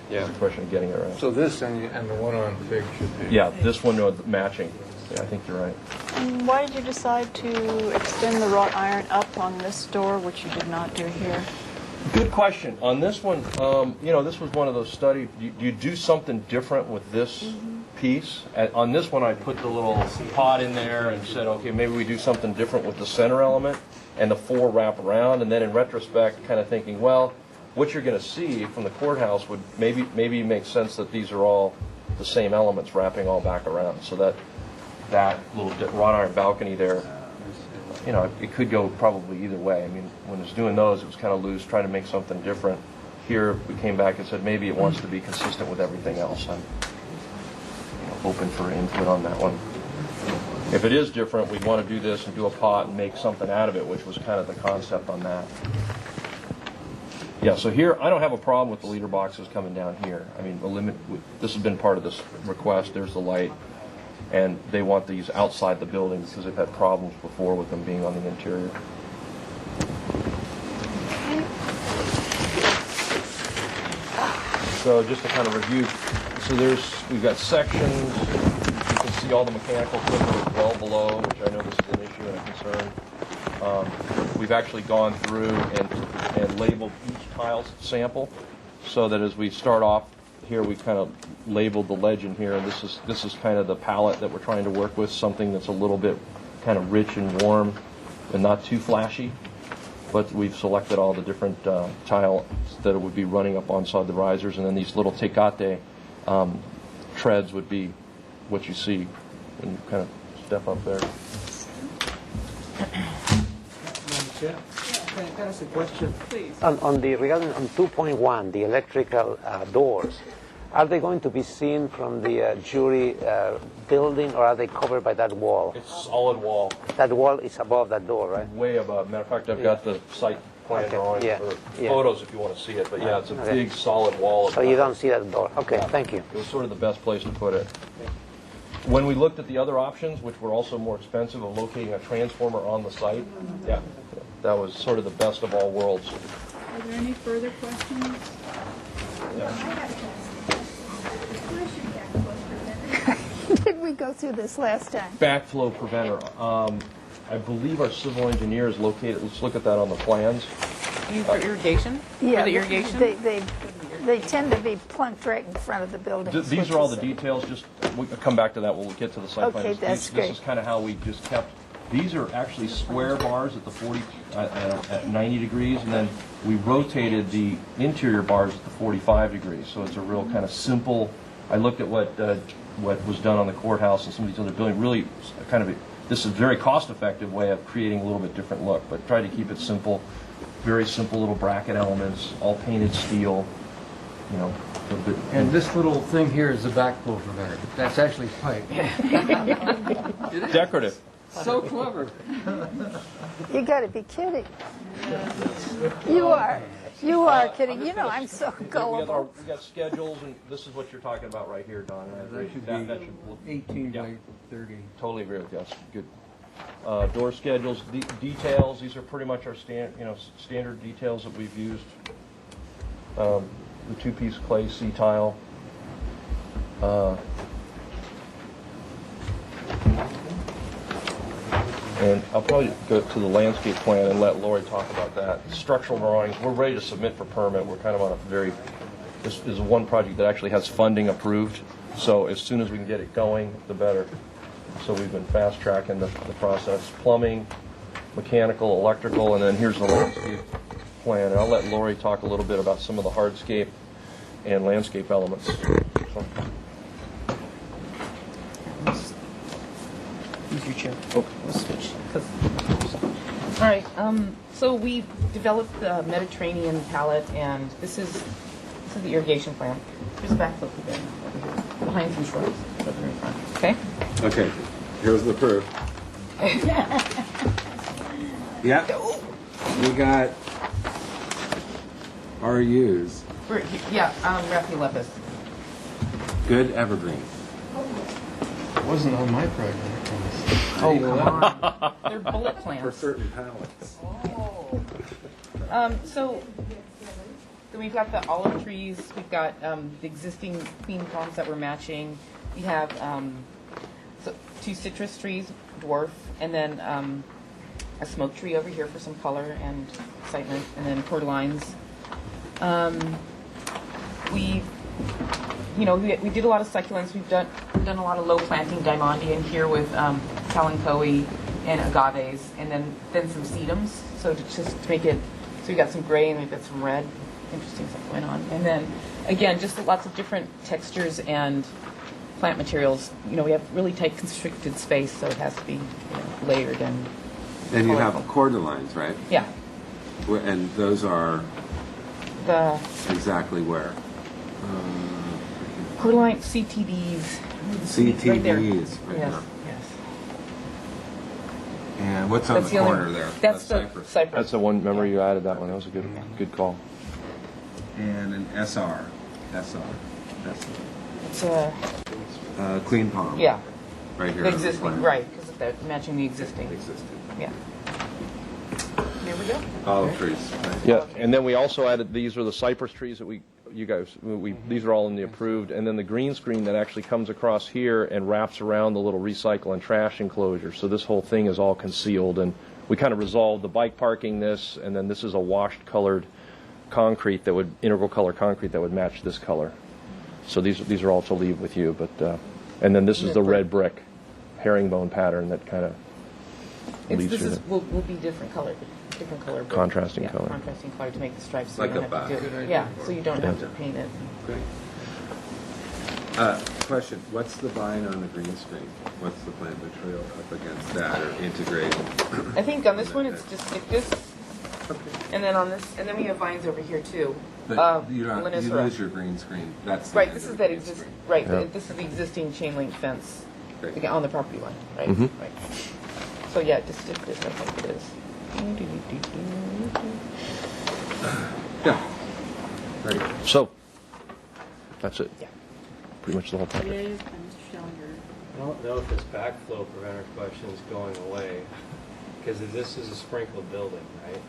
Yeah.
It's a question of getting it right.
So this and the one on Fig should be.
Yeah, this one matching. Yeah, I think you're right.
And why did you decide to extend the wrought iron up on this door, which you did not do here?
Good question. On this one, this was one of those studies. You do something different with this piece. On this one, I put the little pot in there and said, okay, maybe we do something different with the center element and the 4 wrap around. And then in retrospect, kind of thinking, well, what you're going to see from the courthouse would maybe make sense that these are all the same elements wrapping all back around. So that little wrought iron balcony there, it could go probably either way. I mean, when it was doing those, it was kind of loose, trying to make something different. Here, we came back and said maybe it wants to be consistent with everything else. I'm open for input on that one. If it is different, we'd want to do this and do a pot and make something out of it, which was kind of the concept on that. Yeah, so here, I don't have a problem with the leader boxes coming down here. I mean, this has been part of this request. There's the light. And they want these outside the building because they've had problems before with them being on the interior. So just to kind of review, so we've got sections. You can see all the mechanical equipment is well below, which I know this is an issue and a concern. We've actually gone through and labeled each tile sample so that as we start off here, we kind of labeled the legend here, and this is kind of the palette that we're trying to work with, something that's a little bit kind of rich and warm and not too flashy. But we've selected all the different tile that would be running up onside the risers, and then these little tecate treads would be what you see when you kind of step up there.
Can I ask a question? Please. Regarding on 2.1, the electrical doors, are they going to be seen from the jury building, or are they covered by that wall?
It's solid wall.
That wall is above that door, right?
Way above. Matter of fact, I've got the site plan drawing or photos if you want to see it. But yeah, it's a big solid wall.
So you don't see that door. Okay, thank you.
It was sort of the best place to put it. When we looked at the other options, which were also more expensive, of locating a transformer on the site, that was sort of the best of all worlds.
Are there any further questions?
Did we go through this last time?
Backflow preventer. I believe our civil engineer is located. Let's look at that on the plans.
For irrigation?
Yeah,
For the irrigation?
They tend to be plunked right in front of the building.
These are all the details. Just we'll come back to that when we get to the site plans.
Okay, that's great.
This is kind of how we just kept. These are actually square bars at the 40 at 90 degrees, and then we rotated the interior bars at the 45 degrees. So it's a real kind of simple. I looked at what was done on the courthouse and some of these other buildings. Really, kind of this is a very cost-effective way of creating a little bit different look, but try to keep it simple, very simple little bracket elements, all painted steel, you know. A little bit,
And this little thing here is the backflow preventer. That's actually pipe.
decorative.
So clever.
You got to be kidding. You are. You are kidding. You know, I'm so gullible.
We got schedules, and this is what you're talking about right here, Don.
That should be 18 by 30.
Totally agree with you. That's good. Door schedules, details. These are pretty much our standard details that we've used. The two-piece clay C-tile. And I'll probably go to the landscape plan and let Lori talk about that. Structural drawings, we're ready to submit for permit. We're kind of on a this is one project that actually has funding approved. So as soon as we can get it going, the better. So we've been fast tracking the process. Plumbing, mechanical, electrical, and then here's the landscape plan. And I'll let Lori talk a little bit about some of the hardscape and landscape elements. So.
Use your chair.
Oh.
We'll switch. All right. So we developed the Mediterranean palette, and this is the irrigation plan. Here's a backflow preventer over here, behind some shrubs over in front. Okay.
Okay. Here's the proof. Yep. We got RUs.
Yeah, Raphilepis.
Good evergreen.
It wasn't on my project.
Oh, come on. They're bullet plants.
For certain pallets.
So we've got the olive trees. We've got the existing queen palms that we're matching. We have two citrus trees, dwarf, and then a smoke tree over here for some color and excitement, and then cordylines. We did a lot of succulents. We've done a lot of low planting diamondian here with kalanchoe and agaves, and then some sedums. So to make it, so we got some gray and we've got some red. Interesting stuff going on. And then again, just lots of different textures and plant materials. You know, we have really tight constricted space, so it has to be layered and.
And you have
colorful.
cordylines, right?
Yeah.
And those are
The
exactly where?
cordyline CTDs.
CTDs.
Right there.
Right
Yes.
there.
Yes.
And what's on the
only-
corner there?
That's the
cypress.
That's the one. Remember, you added that one. That was a good call.
And an SR.
It's a
Clean palm.
yeah.
Right here.
The
on the
existing,
plan.
right? Because they're matching the existing. Yeah. There we go.
Olive trees. Right?
Yeah, and then we also added, these are the cypress trees that these are all in the approved, and then the green screen that actually comes across here and wraps around the little recycle and trash enclosure. So this whole thing is all concealed, and we kind of resolved the bike parking this, and then this is a washed colored concrete integral color concrete that would match this color. So these are all to leave with you, but and then this is the red brick herringbone pattern that kind of leads through it.
Will be different color. Different color.
Contrasting color.
Contrasting color to make the stripes. So
Like
you
a
don't have to
back.
do it. Yeah, so you don't have to paint it.
Great. Question, what's the vine on the green screen? What's the plant material up against that or integrated?
I think on this one it's just like this, and then on this, and then we have vines over here too.
But you
Linicera.
lose your green screen. That's the
Right.
end
This
of
is
the
that
green
exist.
screen.
Right.
Yeah.
This is the existing chain link fence
Great.
on the property line. Right.
Mhm.
Right. So yeah, just stick this up like it is.
Yeah. Right.
So that's it.
Yeah.
Pretty much the whole project.
I don't know if this backflow preventer question is going away, because this is a sprinkled building, right?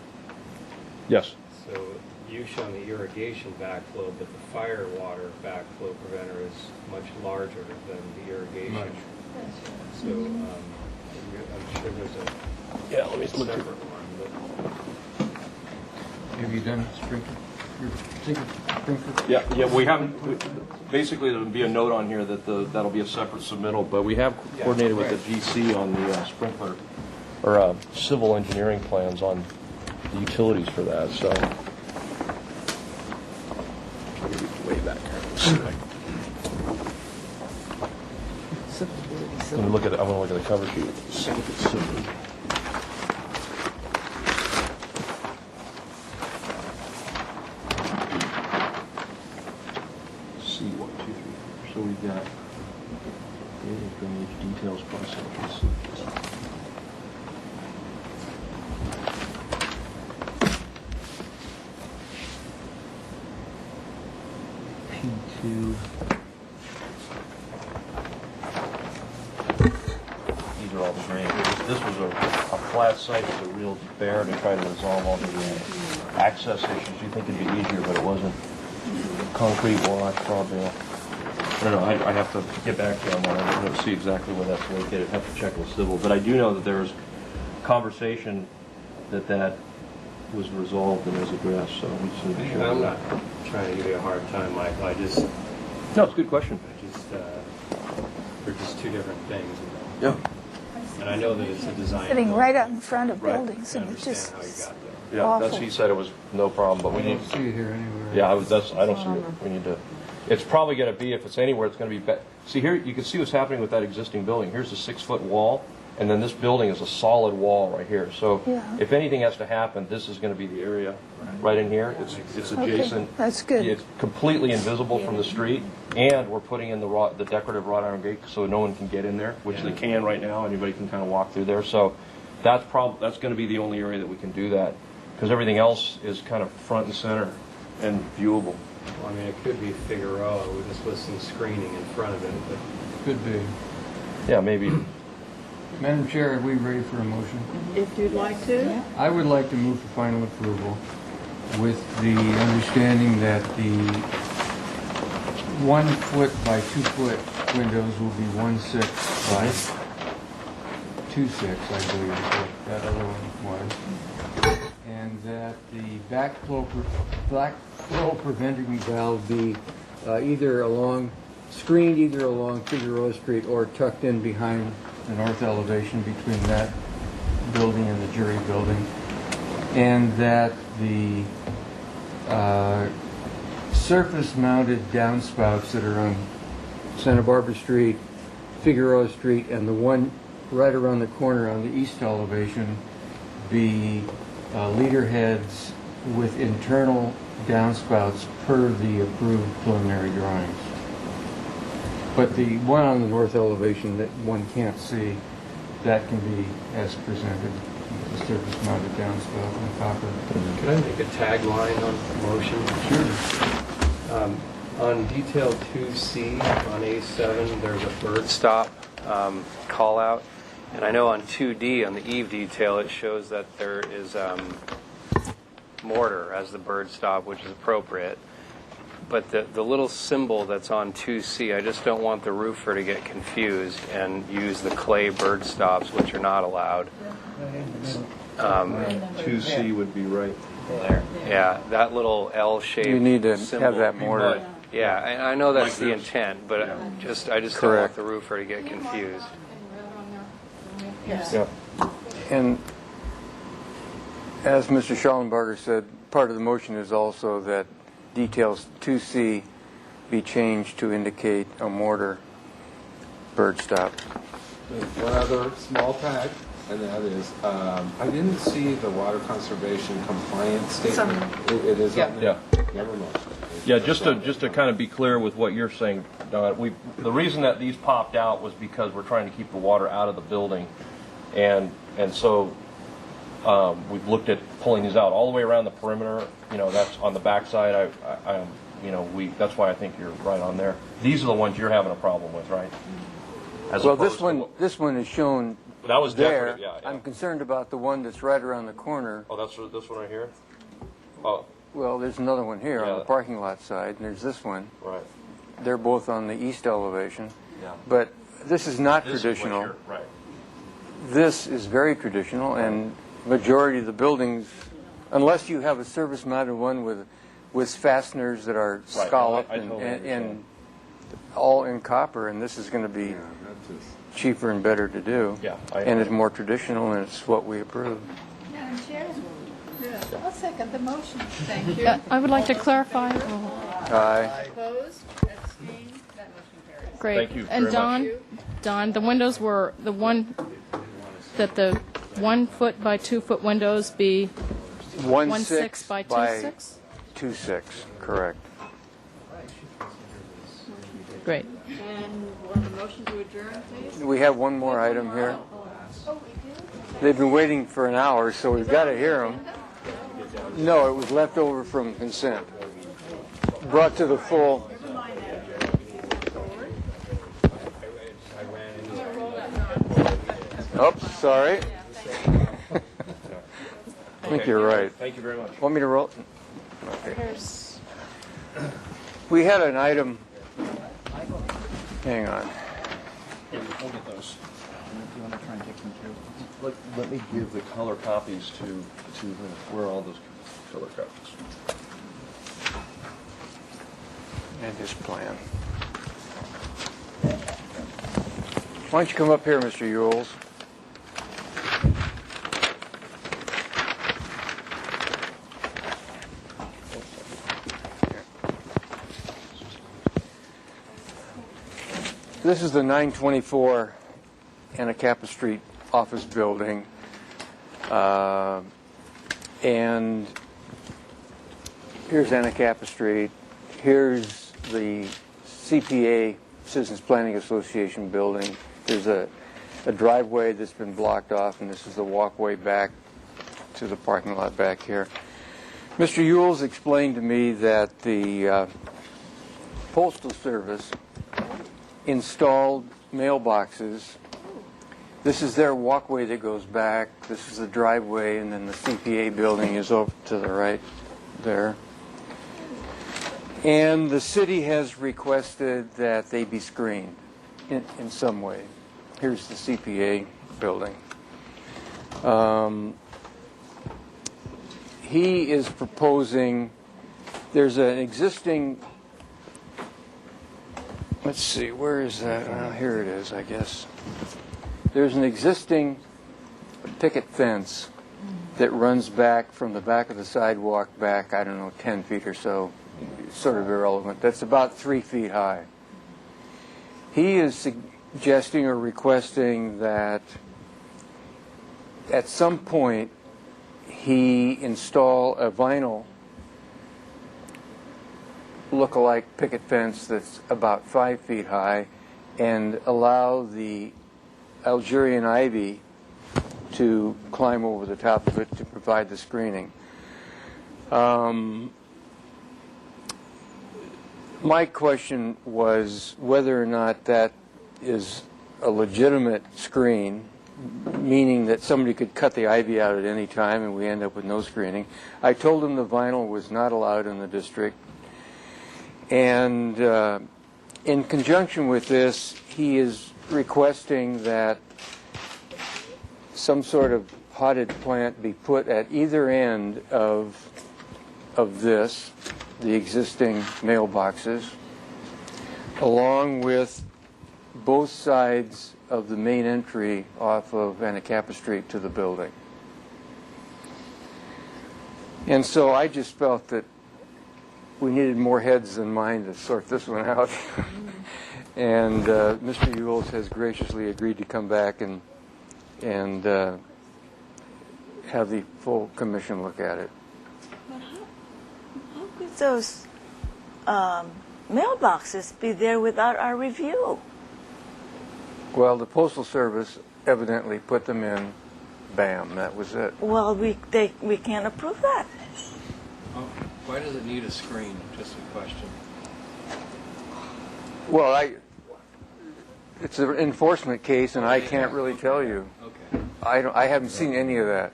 Yes.
So you've shown the irrigation backflow, but the fire water backflow preventer is much larger than the irrigation. So I'm sure there's a
Yeah, let me look
separate
here.
one. But
Have you done sprinkler?
Yeah, we haven't. Basically, there'll be a note on here that that'll be a separate submittal, but we have coordinated with the GC on the sprinkler or civil engineering plans on the utilities for that. So, way back. I want to look at cover sheet. C123. So we've got drainage details process. P2. These are all the drainage. This was a flat site with a real bear to try to resolve all the access issues. You'd think it'd be easier, but it wasn't. Concrete walk, probably. I don't know. I have to get back to you on that. I don't see exactly where that's located. I have to check with civil. But I do know that there was conversation that was resolved and was addressed. So we just need to be sure.
I'm not trying to give you a hard time, Michael.
No, it's a good question.
They're just two different things.
Yeah.
And I know that it's a design.
Sitting right out in front of
Right.
buildings, and it's just
Yeah,
awful.
he said it was no problem, but we
I
need
don't see it here anywhere.
Yeah, I don't see it. We need to. It's probably going to be, if it's anywhere, it's going to be. See here, you can see what's happening with that existing building. Here's a 6-foot wall, and then this building is a solid wall right here. So
Yeah.
if anything has to happen, this is going to be the area right in here. It's adjacent.
Okay, that's good.
It's completely invisible from the street, and we're putting in the decorative wrought iron gate so no one can get in there, which they can right now. Anybody can kind of walk through there. So that's going to be the only area that we can do that, because everything else is kind of front and center and viewable.
Well, I mean, it could be Figueroa with some screening in front of it, but
Could be.
Yeah, maybe.
Madam Chair, are we ready for a motion?
If you'd like to.
I would like to move for final approval with the understanding that the 1 foot by 2 foot windows will be 1/6 by 2/6, I believe is what that other one was. And that the backflow preventing valve be screened either along Figueroa Street or tucked in behind the north elevation between that building and the jury building, and that the surface-mounted downspouts that are on Santa Barbara Street, Figueroa Street, and the one right around the corner on the east elevation be leader heads with internal downspouts per the approved preliminary drawings. But the one on the north elevation that one can't see, that can be as presented, the surface-mounted downspout and copper.
can I make a tagline on the motion? On detail 2C on A7, there's a bird stop call out. And I know on 2D, on the eave detail, it shows that there is mortar as the bird stop, which is appropriate. But the little symbol that's on 2C, I just don't want the roofer to get confused and use the clay bird stops, which are not allowed.
2C would be right there.
Yeah, that little L-shaped
You need to
symbol.
have that mortar.
Yeah, I know that's the intent, but I just don't want
Correct.
the roofer to get confused.
Yeah.
And as Mr. Schallenberger said, part of the motion is also that details 2C be changed to indicate a mortar bird stop.
One other small tag, and that is, I didn't see the water conservation compliance statement. It is on there?
Yeah.
Never mind.
Yeah, just to kind of be clear with what you're saying, Don, the reason that these popped out was because we're trying to keep the water out of the building, and so we've looked at pulling these out all the way around the perimeter. That's on the backside. That's why I think you're right on there. These are the ones you're having a problem with, right?
Well, this one is shown
that was
there.
definitely, yeah.
I'm concerned about the one that's right around the corner.
Oh, that's this one right here? Oh.
Well, there's another one here on
Yeah.
the parking lot side, and there's this one.
Right.
They're both on the east elevation.
Yeah.
But this is not
This is
traditional.
what you're- right.
This is very traditional, and majority of the buildings, unless you have a service-mounted one with fasteners that are scalloped
I totally
and all in copper, and this is going to be cheaper and better to do.
Yeah,
and it's more traditional, and it's what we approve.
Madam Chair, I'll second the motion.
Thank you. I would like to clarify.
Aye.
Opposed? Abstained? That motion carries. Great.
Thank you
And
very
Don, the windows were the 1 foot by 2 foot windows be 1.6 by 2.6?
2.6, correct.
Great.
And we'll have a motion to adjourn, please?
We have one more item here. They've been waiting for an hour, so we've got to hear them. No, it was left over from consent. Brought to the full. Oops, sorry. I think you're right.
Thank you very much.
Want me to roll? Okay. We had an item. Hang on.
We'll get those. Let me give the color copies to where are all those color copies?
And his plan. Why don't you come up here, Mr. Ewells? This is the 924 Anacapa Street office building. And here's Anacapa Street. Here's the CPA, Citizens Planning Association building. There's a driveway that's been blocked off, and this is the walkway back to the parking lot back here. Mr. Ewells explained to me that the Postal Service installed mailboxes. This is their walkway that goes back. This is the driveway, and then the CPA building is over to the right there. And the city has requested that they be screened in some way. Here's the CPA building. He is proposing, there's an existing, let's see, where is that? Well, here it is, I guess. There's an existing picket fence that runs back from the back of the sidewalk back, I don't know, 10 feet or so. Sort of irrelevant. That's about 3 feet high. He is suggesting or requesting that at some point he install a vinyl look-alike picket fence that's about 5 feet high and allow the Algerian ivy to climb over the top of it to provide the screening. My question was whether or not that is a legitimate screen, meaning that somebody could cut the ivy out at any time and we end up with no screening. I told him the vinyl was not allowed in the district. And in conjunction with this, he is requesting that some sort of potted plant be put at either end of this, the existing mailboxes, along with both sides of the main entry off of Anacapa Street to the building. And so I just felt that we needed more heads than mine to sort this one out. And Mr. Ewells has graciously agreed to come back and have the full commission look at it.
How could those mailboxes be there without our review?
Well, the Postal Service evidently put them in. Bam, that was it.
Well, we can't approve that.
Why does it need a screen? Just a question.
Well, it's an enforcement case, and I can't really tell you.
Okay.
I haven't seen any of that.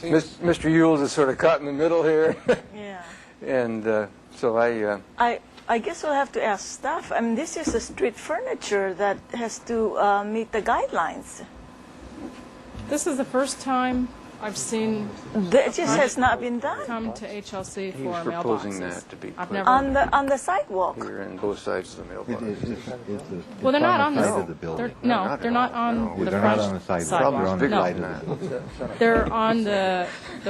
Mr. Ewells is sort of caught in the middle here.
Yeah.
And so
I guess we'll have to ask staff. I mean, this is a street furniture that has to meet the guidelines.
This is the first time I've seen.
It just has not been done.
Come to HLC
he's
for mailboxes.
proposing that to be
I've
put
never
on the sidewalk.
here in both sides of the mailbox.
Well, they're not on the
side of the building.
they're not on the
They're
front
not on the sidewalk.
sidewalk.
They're on the
No.
sidewalk.
They're on the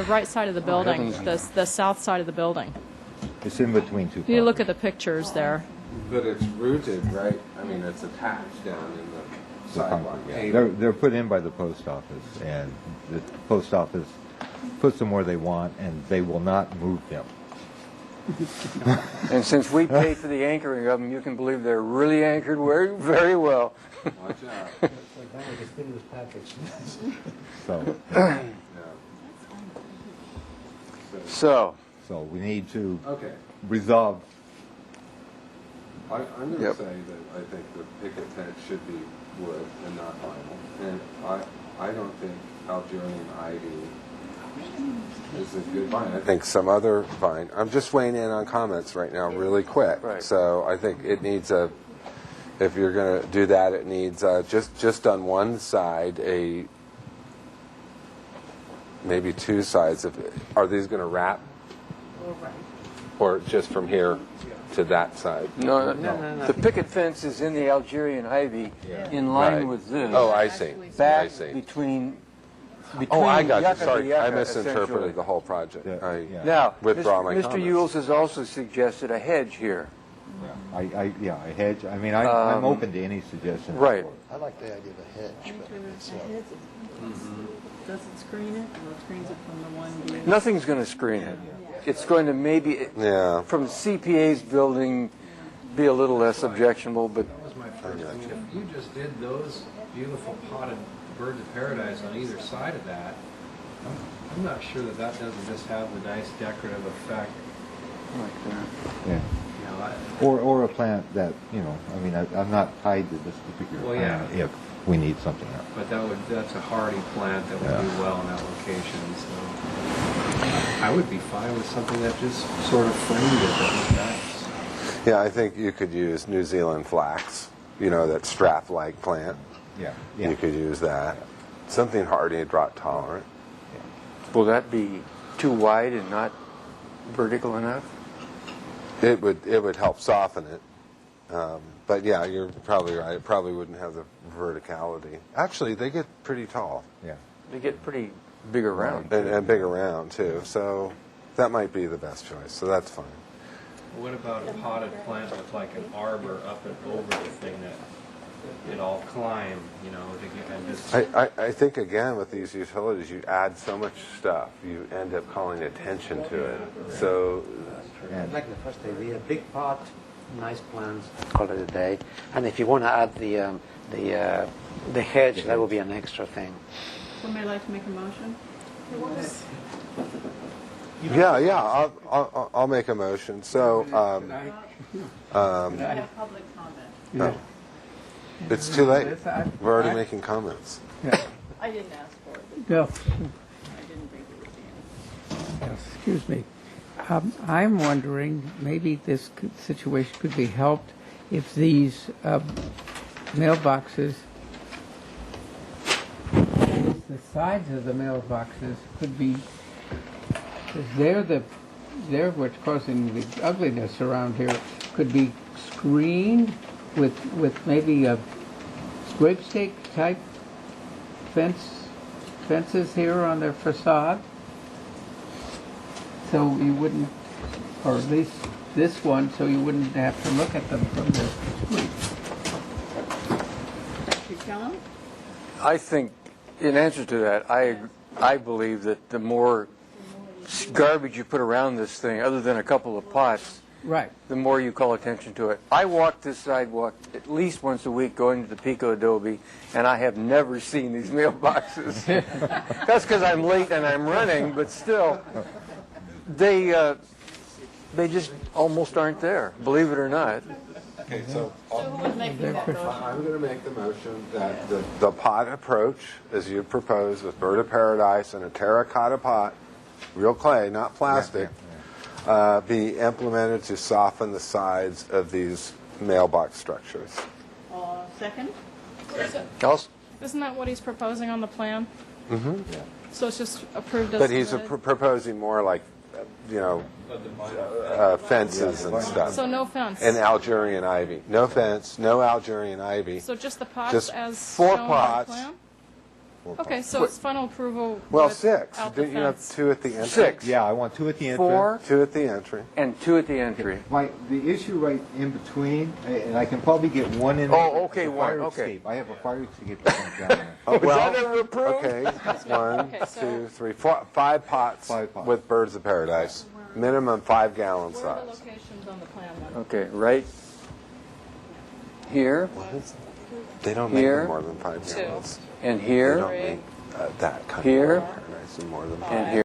right side of the building,
heavens.
the south side of the building.
It's in between two.
If you look at the pictures there,
But it's rooted, right? I mean, it's attached down in the sidewalk.
They're put in by the post office, and the post office puts them where they want, and they will not move them.
And since we pay for the anchoring of them, you can believe they're really anchored very, very well.
Watch out.
So we need to
Okay.
resolve.
I'm going to say that I think the picket tent should be wood and not vinyl. And I don't think Algerian ivy is a good vine. I think some other vine. I'm just weighing in on comments right now really quick.
Right.
So I think it needs if you're going to do that, it needs just on one side maybe two sides. Are these going to wrap? Or just from here to that side?
No. The picket fence is in the Algerian ivy in line
Right.
with this.
Oh, I see.
Back
I see.
between
Oh, I got
yucca
you. Sorry,
to yucca,
I misinterpreted
essentially.
the whole project. I
Now,
withdraw my
Mr.
comments.
Yules has also suggested a hedge here.
A hedge. I mean, I'm open to any suggestion.
Right.
I like the idea of a hedge, but it's,
Does it screen it, or screens it from the one view?
Nothing's going to screen it. It's going to maybe, from CPA's building, be a little less objectionable, but...
That was my first thing. If you just did those beautiful potted birds of paradise on either side of that, I'm not sure that doesn't just have the nice decorative effect.
Like that.
Yeah.
You know,
Or a plant that, I mean, I'm not tied to this particular
Well, yeah.
plant if we need something else.
but that's a hardy plant that would do well in that location. So I would be fine with something that just sort of framed it. That was nice.
Yeah, I think you could use New Zealand flax, that strap-like plant.
Yeah.
You could use that. Something hardy, drought tolerant.
Will that be too wide and not vertical enough?
It would help soften it. But yeah, you're probably right. It probably wouldn't have the verticality. Actually, they get pretty tall.
Yeah.
They get pretty big around.
And big around, too. So that might be the best choice. So that's fine.
What about a potted plant with like an arbor up and over the thing that it all climb, to get and just...
I think, again, with these utilities, you add so much stuff, you end up calling attention to it. So...
I like the first idea, big pot, nice plants, call it a day. And if you want to add the hedge, that will be an extra thing.
Somebody like to make a motion?
Yeah, I'll make a motion. So,
I have public comment.
no. It's too late. We're already making comments.
I didn't ask for it.
Yeah.
I didn't think it would be.
Excuse me. I'm wondering, maybe this situation could be helped if these mailboxes, the sides of the mailboxes could be, because they're what's causing the ugliness around here, could be screened with maybe a grape stake type fences here on their facade. So you wouldn't, or at least this one, so you wouldn't have to look at them from the street.
Dr. Kellum?
I think, in answer to that, I believe that the more garbage you put around this thing, other than a couple of pots,
right,
the more you call attention to it. I walk this sidewalk at least once a week going to the Pico Adobe, and I have never seen these mailboxes. That's because I'm late and I'm running, but still, they just almost aren't there, believe it or not.
Okay, so
who was making that motion?
I'm going to make the motion that the pot approach, as you propose, with bird of paradise and a terracotta pot, real clay, not plastic, be implemented to soften the sides of these mailbox structures.
Second?
Isn't that what he's proposing on the plan?
Mm-hmm.
So it's just approved as
But he's
submitted?
proposing more like, fences and stuff.
So no fence?
And Algerian ivy. No fence, no Algerian ivy.
So just the pots
Just
as
4
shown
pots.
on the plan? Okay, so it's final approval.
Well,
with
6.
out the
Didn't you have
fence.
2 at the entry?
6.
Yeah, I want 2 at the entry.
4
2 at the entry.
and 2 at the entry.
The issue right in between, and I can probably get 1 in.
Oh, okay,
the
1,
fire
okay.
escape. I have a fire escape that comes down there.
Oh,
Was that ever approved?
Okay, 1,
Okay, so-
2, 3, 4, 5 pots,
5 pots.
with birds of paradise. Minimum 5-gallon
Where are the
size.
locations on the plan then?
Okay, right here
They don't make
Here.
them more than 5 gallons.
and
They
here
don't make that kind
Here.
of paradise in more than 5.
and here.